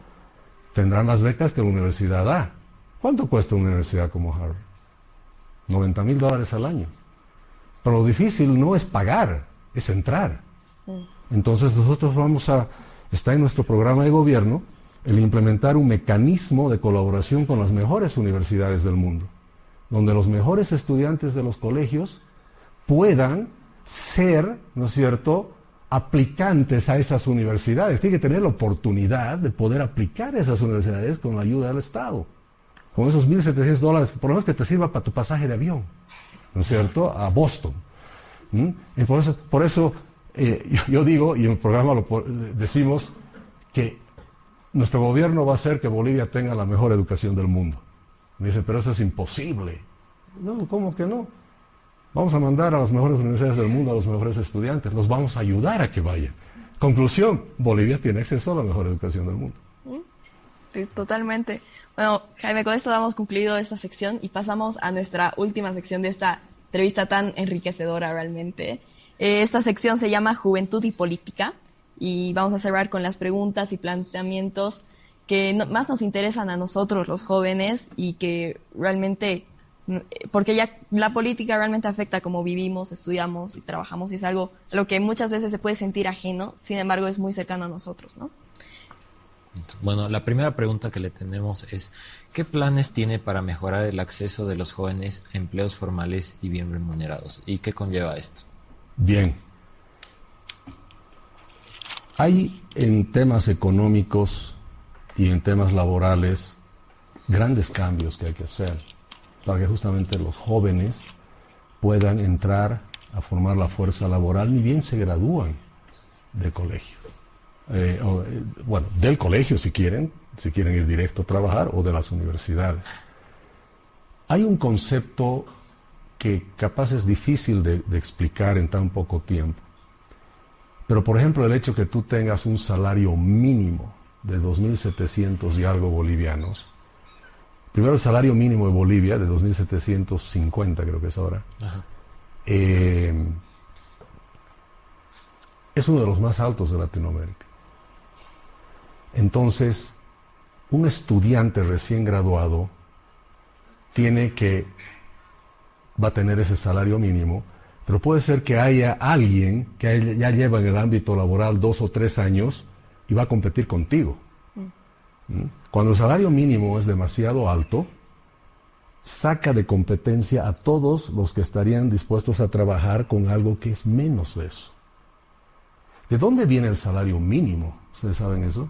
tendrán las becas que la universidad da. ¿Cuánto cuesta una universidad como Harvard? $90,000 al año. Pero lo difícil no es pagar, es entrar. Entonces nosotros está en nuestro programa de gobierno el implementar un mecanismo de colaboración con las mejores universidades del mundo, donde los mejores estudiantes de los colegios puedan ser, ¿no es cierto?, aplicantes a esas universidades. Tienen que tener la oportunidad de poder aplicar a esas universidades con la ayuda del Estado. Con esos $1,700, por lo menos que te sirva para tu pasaje de avión, ¿no es cierto?, a Boston. Y por eso yo digo, y en el programa decimos, que nuestro gobierno va a hacer que Bolivia tenga la mejor educación del mundo. Me dice, pero eso es imposible. No, ¿cómo que no? Vamos a mandar a las mejores universidades del mundo a los mejores estudiantes, los vamos a ayudar a que vayan. Conclusión, Bolivia tiene acceso a la mejor educación del mundo. Sí, totalmente. Bueno, Jaime, con esto damos concluido esta sección y pasamos a nuestra última sección de esta entrevista tan enriquecedora realmente. Esta sección se llama Juventud y Política y vamos a cerrar con las preguntas y planteamientos que más nos interesan a nosotros, los jóvenes, y que realmente, porque ya la política realmente afecta cómo vivimos, estudiamos y trabajamos, y es algo a lo que muchas veces se puede sentir ajeno, sin embargo es muy cercano a nosotros, ¿no? Bueno, la primera pregunta que le tenemos es, ¿qué planes tiene para mejorar el acceso de los jóvenes a empleos formales y bien remunerados? ¿Y qué conlleva esto? Bien. Hay en temas económicos y en temas laborales grandes cambios que hay que hacer para que justamente los jóvenes puedan entrar a formar la fuerza laboral, ni bien se gradúan de colegio. Bueno, del colegio si quieren ir directo a trabajar, o de las universidades. Hay un concepto que capaz es difícil de explicar en tan poco tiempo, pero por ejemplo el hecho que tú tengas un salario mínimo de 2.700 y algo bolivianos. Primero el salario mínimo de Bolivia de 2.750 creo que es ahora. Es uno de los más altos de Latinoamérica. Entonces, un estudiante recién graduado va a tener ese salario mínimo, pero puede ser que haya alguien que ya lleva en el ámbito laboral 2 o 3 años y va a competir contigo. Cuando el salario mínimo es demasiado alto, saca de competencia a todos los que estarían dispuestos a trabajar con algo que es menos de eso. ¿De dónde viene el salario mínimo? ¿Ustedes saben eso?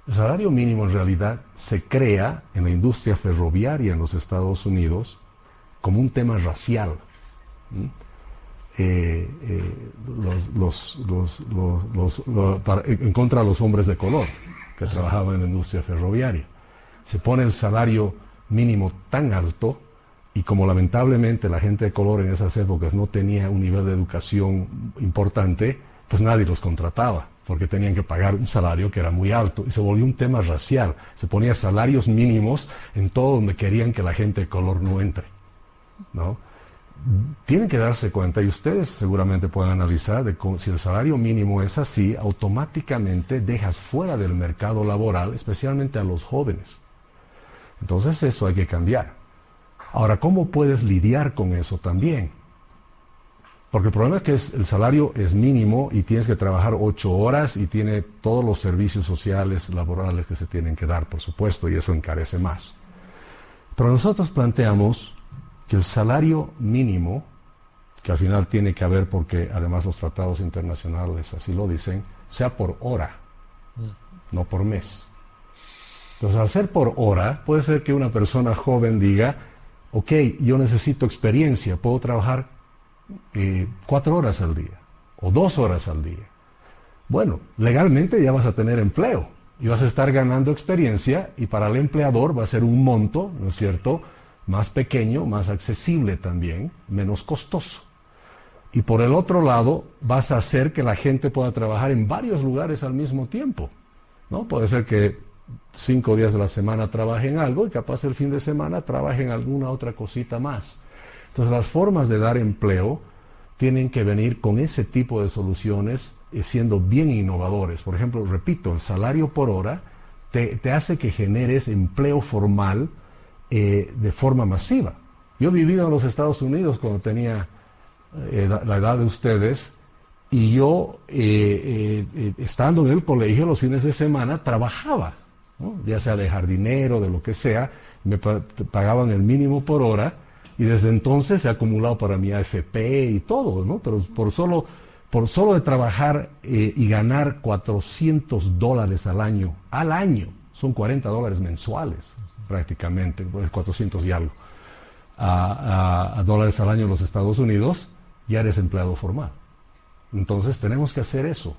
El salario mínimo en realidad se crea en la industria ferroviaria en los Estados Unidos como un tema racial. En contra de los hombres de color que trabajaban en la industria ferroviaria. Se pone el salario mínimo tan alto, y como lamentablemente la gente de color en esas épocas no tenía un nivel de educación importante, pues nadie los contrataba, porque tenían que pagar un salario que era muy alto, y se volvió un tema racial. Se ponía salarios mínimos en todo donde querían que la gente de color no entre, ¿no? Tienen que darse cuenta, y ustedes seguramente pueden analizar, de cómo, si el salario mínimo es así, automáticamente dejas fuera del mercado laboral, especialmente a los jóvenes. Entonces eso hay que cambiar. Ahora, ¿cómo puedes lidiar con eso también? Porque el problema es que el salario es mínimo y tienes que trabajar 8 horas y tiene todos los servicios sociales, laborales que se tienen que dar, por supuesto, y eso encarece más. Pero nosotros planteamos que el salario mínimo, que al final tiene que haber, porque además los tratados internacionales así lo dicen, sea por hora, no por mes. Entonces, al ser por hora, puede ser que una persona joven diga, ok, yo necesito experiencia, puedo trabajar 4 horas al día, o 2 horas al día. Bueno, legalmente ya vas a tener empleo, y vas a estar ganando experiencia, y para el empleador va a ser un monto, ¿no es cierto?, más pequeño, más accesible también, menos costoso. Y por el otro lado, vas a hacer que la gente pueda trabajar en varios lugares al mismo tiempo, ¿no? Puede ser que 5 días de la semana trabaje en algo y capaz el fin de semana trabaje en alguna otra cosita más. Entonces, las formas de dar empleo tienen que venir con ese tipo de soluciones, siendo bien innovadores. Por ejemplo, repito, el salario por hora te hace que generes empleo formal de forma masiva. Yo he vivido en los Estados Unidos cuando tenía la edad de ustedes, y yo, estando en el colegio los fines de semana, trabajaba, ¿no? Ya sea de jardinero, de lo que sea, me pagaban el mínimo por hora, y desde entonces he acumulado para mi AFP y todo, ¿no? Pero por solo de trabajar y ganar $400 al año, son $40 mensuales prácticamente, 400 y algo, a dólares al año en los Estados Unidos, ya eres empleado formal. Entonces tenemos que hacer eso.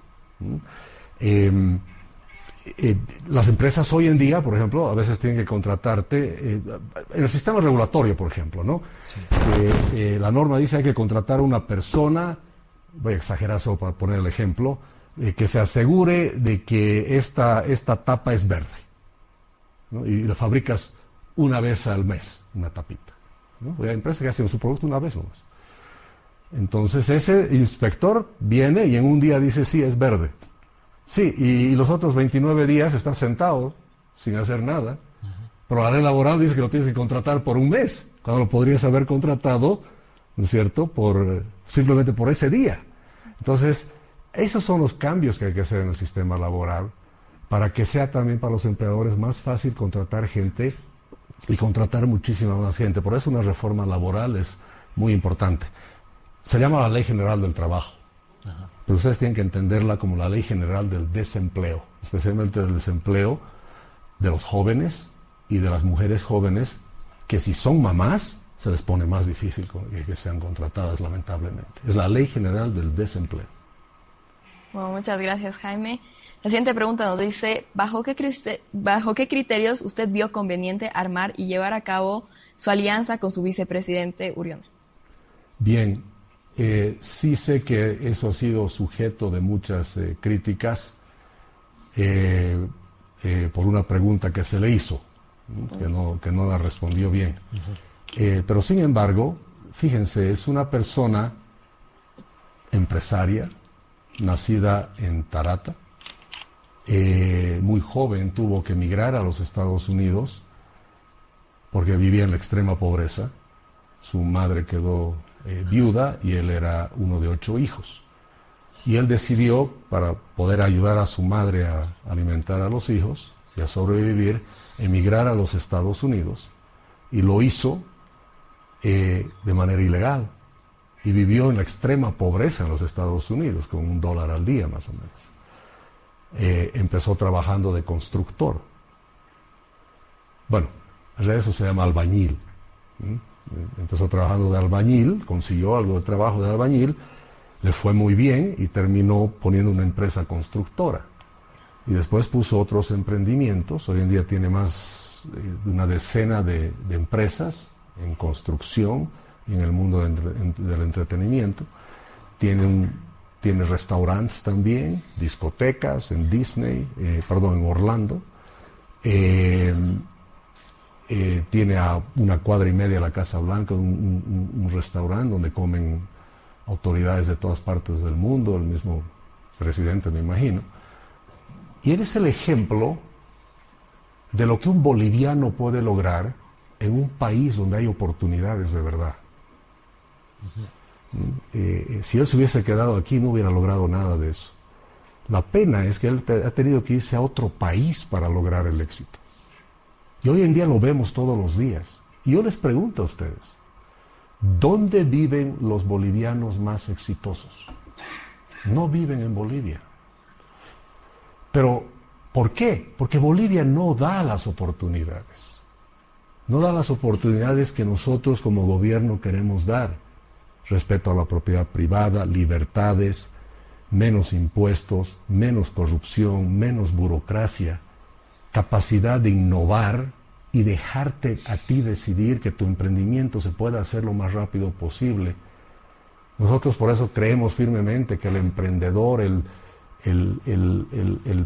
Las empresas hoy en día, por ejemplo, a veces tienen que contratarte, en el sistema regulatorio, por ejemplo, ¿no? Sí. La norma dice que hay que contratar a una persona, voy a exagerar solo para poner el ejemplo, que se asegure de que esta tapa es verde, ¿no? Y la fabricas una vez al mes, una tapita, ¿no? Hay empresas que hacen su producto una vez nomás. Entonces ese inspector viene y en un día dice, sí, es verde. Sí, y los otros 29 días está sentado sin hacer nada. Pero la ley laboral dice que lo tienes que contratar por un mes, cuando lo podrías haber contratado, ¿no es cierto?, simplemente por ese día. Entonces, esos son los cambios que hay que hacer en el sistema laboral para que sea también para los empleadores más fácil contratar gente y contratar muchísima más gente. Por eso una reforma laboral es muy importante. Se llama la Ley General del Trabajo, pero ustedes tienen que entenderla como la Ley General del Desempleo, especialmente del desempleo de los jóvenes y de las mujeres jóvenes, que si son mamás, se les pone más difícil que sean contratadas, lamentablemente. Es la Ley General del Desempleo. Bueno, muchas gracias, Jaime. La siguiente pregunta nos dice, ¿bajo qué criterios usted vio conveniente armar y llevar a cabo su alianza con su vicepresidente Uriondo? Bien, sí sé que eso ha sido sujeto de muchas críticas por una pregunta que se le hizo, ¿no? que no la respondió bien. Pero sin embargo, fíjense, es una persona empresaria, nacida en Tarata, muy joven tuvo que emigrar a los Estados Unidos porque vivía en la extrema pobreza. Su madre quedó viuda y él era uno de 8 hijos. Y él decidió, para poder ayudar a su madre a alimentar a los hijos y a sobrevivir, emigrar a los Estados Unidos. Y lo hizo de manera ilegal. Y vivió en la extrema pobreza en los Estados Unidos, con $1 al día más o menos. Empezó trabajando de constructor. Bueno, eso se llama albañil. Empezó trabajando de albañil, consiguió algo de trabajo de albañil, le fue muy bien y terminó poniendo una empresa constructora. Y después puso otros emprendimientos. Hoy en día tiene más de una decena de empresas en construcción y en el mundo del entretenimiento. Tiene restaurantes también, discotecas en en Orlando. Tiene a 1,5 cuadras de la Casa Blanca un restaurante donde comen autoridades de todas partes del mundo, el mismo presidente, me imagino. Y él es el ejemplo de lo que un boliviano puede lograr en un país donde hay oportunidades de verdad. Si él se hubiese quedado aquí, no hubiera logrado nada de eso. La pena es que él ha tenido que irse a otro país para lograr el éxito. Y hoy en día lo vemos todos los días. Y yo les pregunto a ustedes, ¿dónde viven los bolivianos más exitosos? No viven en Bolivia. Pero, ¿por qué? Porque Bolivia no da las oportunidades. No da las oportunidades que nosotros como gobierno queremos dar. Respeto a la propiedad privada, libertades, menos impuestos, menos corrupción, menos burocracia, capacidad de innovar y dejarte a ti decidir que tu emprendimiento se pueda hacer lo más rápido posible. Nosotros por eso creemos firmemente que el emprendedor, el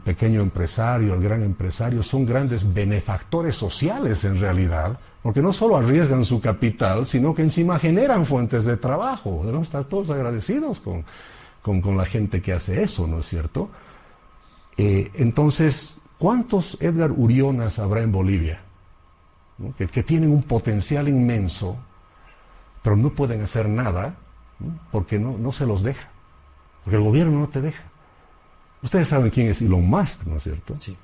pequeño empresario, el gran empresario, son grandes benefactores sociales en realidad, porque no solo arriesgan su capital, sino que encima generan fuentes de trabajo. Debemos estar todos agradecidos con la gente que hace eso, ¿no es cierto? Entonces, ¿cuántos Edgar Urionas habrá en Bolivia? ¿No? Que tienen un potencial inmenso pero no pueden hacer nada, ¿no? Porque no se los deja, porque el gobierno no te deja. Ustedes saben quién es Elon Musk, ¿no es cierto? Sí.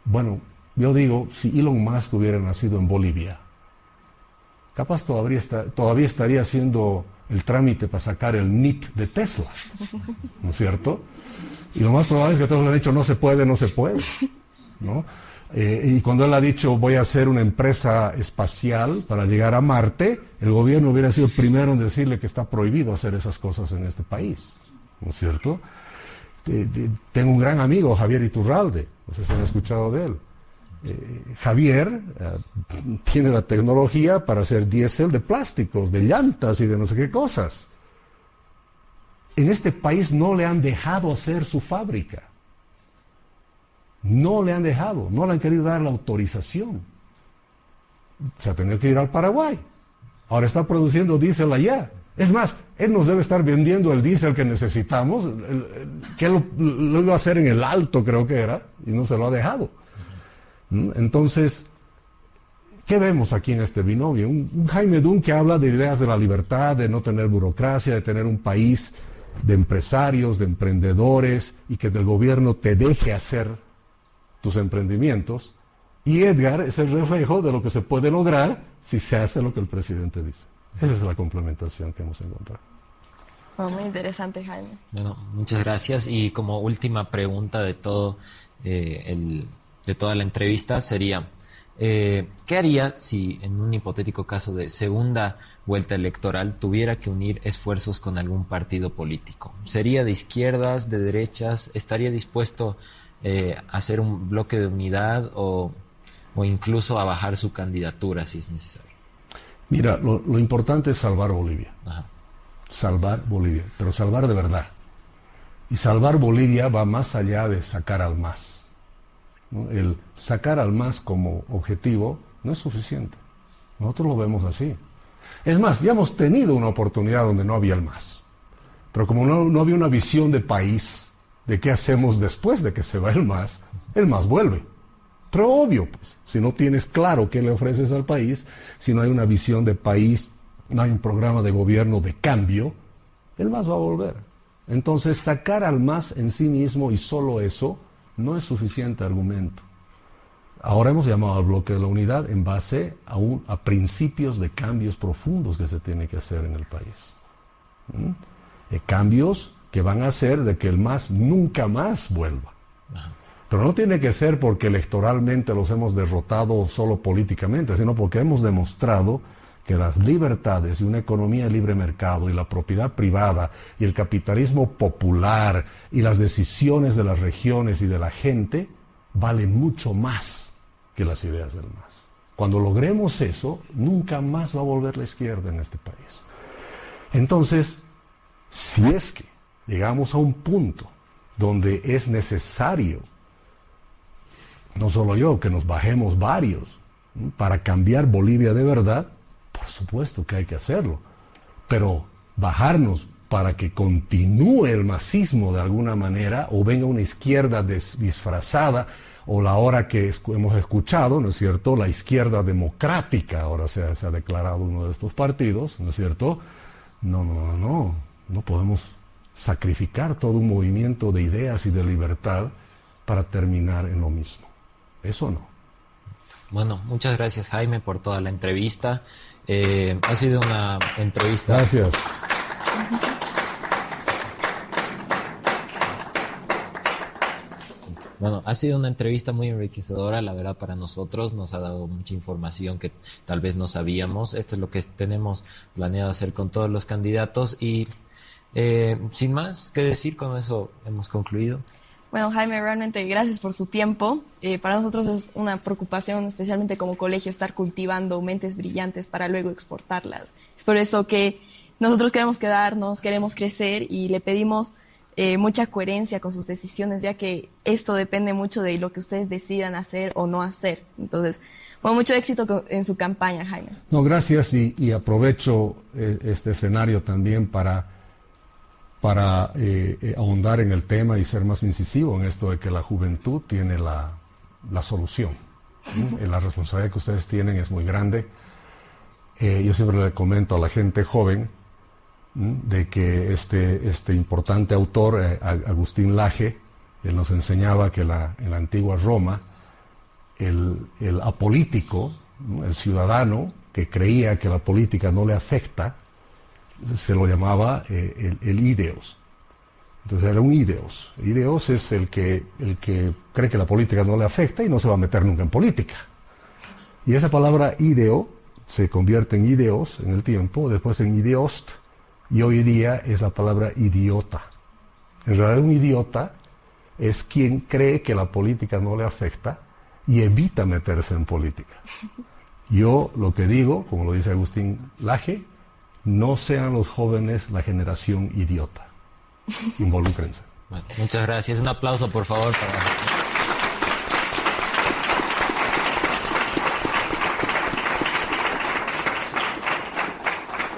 Bueno, yo digo, si Elon Musk hubiera nacido en Bolivia, capaz todavía estaría haciendo el trámite para sacar el NIT de Tesla, ¿no es cierto? Y lo más probable es que todos le han dicho, no se puede, ¿no? Y cuando él ha dicho, voy a hacer una empresa espacial para llegar a Marte, el gobierno hubiera sido el primero en decirle que está prohibido hacer esas cosas en este país, ¿no es cierto? Tengo un gran amigo, Javier Iturralde, no sé si han escuchado de él. Javier tiene la tecnología para hacer diésel de plásticos, de llantas y de no sé qué cosas. En este país no le han dejado hacer su fábrica. No le han dejado, no le han querido dar la autorización. Se ha tenido que ir al Paraguay. Ahora está produciendo diésel allá. Es más, él nos debe estar vendiendo el diésel que necesitamos, que lo iba a hacer en el Alto, creo que era, y no se lo ha dejado. Entonces, ¿qué vemos aquí en este binomio? Un Jaime Dunn que habla de ideas de la libertad, de no tener burocracia, de tener un país de empresarios, de emprendedores, y que del gobierno te deje hacer tus emprendimientos. Y Edgar es el reflejo de lo que se puede lograr si se hace lo que el presidente dice. Esa es la complementación que hemos encontrado. Oh, muy interesante, Jaime. Bueno, muchas gracias. Y como última pregunta de todo de toda la entrevista sería, ¿qué haría si en un hipotético caso de segunda vuelta electoral tuviera que unir esfuerzos con algún partido político? ¿Sería de izquierdas, de derechas? ¿Estaría dispuesto a hacer un bloque de unidad o incluso a bajar su candidatura si es necesario? Mira, lo importante es salvar Bolivia. Ajá. Salvar Bolivia, pero salvar de verdad. Y salvar Bolivia va más allá de sacar al MAS, ¿no? El sacar al MAS como objetivo no es suficiente. Nosotros lo vemos así. Es más, ya hemos tenido una oportunidad donde no había el MAS. Pero como no había una visión de país, de qué hacemos después de que se va el MAS vuelve. Pero obvio, pues, si no tienes claro qué le ofreces al país, si no hay una visión de país, no hay un programa de gobierno de cambio, el MAS va a volver. Entonces, sacar al MAS en sí mismo y solo eso no es suficiente argumento. Ahora hemos llamado al bloque de la unidad en base a principios de cambios profundos que se tienen que hacer en el país. Cambios que van a hacer de que el MAS nunca más vuelva. Pero no tiene que ser porque electoralmente los hemos derrotado solo políticamente, sino porque hemos demostrado que las libertades y una economía de libre mercado y la propiedad privada y el capitalismo popular y las decisiones de las regiones y de la gente valen mucho más que las ideas del MAS. Cuando logremos eso, nunca más va a volver la izquierda en este país. Entonces, si es que llegamos a un punto donde es necesario, no solo yo, que nos bajemos varios, ¿no?, para cambiar Bolivia de verdad, por supuesto que hay que hacerlo. Pero bajarnos para que continúe el masismo de alguna manera, o venga una izquierda disfrazada, o la hora que hemos escuchado, ¿no es cierto?, la izquierda democrática, ahora se ha declarado uno de estos partidos, ¿no es cierto? No podemos sacrificar todo un movimiento de ideas y de libertad para terminar en lo mismo. Eso no. Bueno, muchas gracias, Jaime, por toda la entrevista. Ha sido una entrevista... Gracias. Bueno, ha sido una entrevista muy enriquecedora, la verdad, para nosotros. Nos ha dado mucha información que tal vez no sabíamos. Esto es lo que tenemos planeado hacer con todos los candidatos. Y sin más que decir, con eso hemos concluido. Bueno, Jaime, realmente gracias por su tiempo. Para nosotros es una preocupación, especialmente como colegio, estar cultivando mentes brillantes para luego exportarlas. Es por eso que nosotros queremos quedarnos, queremos crecer y le pedimos mucha coherencia con sus decisiones, ya que esto depende mucho de lo que ustedes decidan hacer o no hacer. Entonces, bueno, mucho éxito en su campaña, Jaime. No, gracias, y aprovecho este escenario también para ahondar en el tema y ser más incisivo en esto de que la juventud tiene la solución. La responsabilidad que ustedes tienen es muy grande. Yo siempre le comento a la gente joven de que este importante autor, Agustín Laje, él nos enseñaba que en la antigua Roma, el apolítico, el ciudadano que creía que la política no le afecta, se lo llamaba el ideos. Entonces era un ideos. Ideos es el que cree que la política no le afecta y no se va a meter nunca en política. Y esa palabra ideo se convierte en ideos en el tiempo, después en ideost, y hoy día es la palabra idiota. En realidad un idiota es quien cree que la política no le afecta y evita meterse en política. Yo lo que digo, como lo dice Agustín Laje, no sean los jóvenes la generación idiota. Involúcrense. Bueno, muchas gracias. Un aplauso, por favor, para...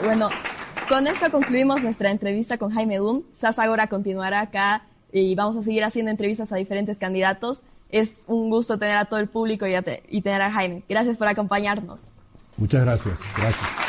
Bueno, con esto concluimos nuestra entrevista con Jaime Dunn. SAS ahora continuará acá y vamos a seguir haciendo entrevistas a diferentes candidatos. Es un gusto tener a todo el público y tener a Jaime. Gracias por acompañarnos. Muchas gracias. Gracias.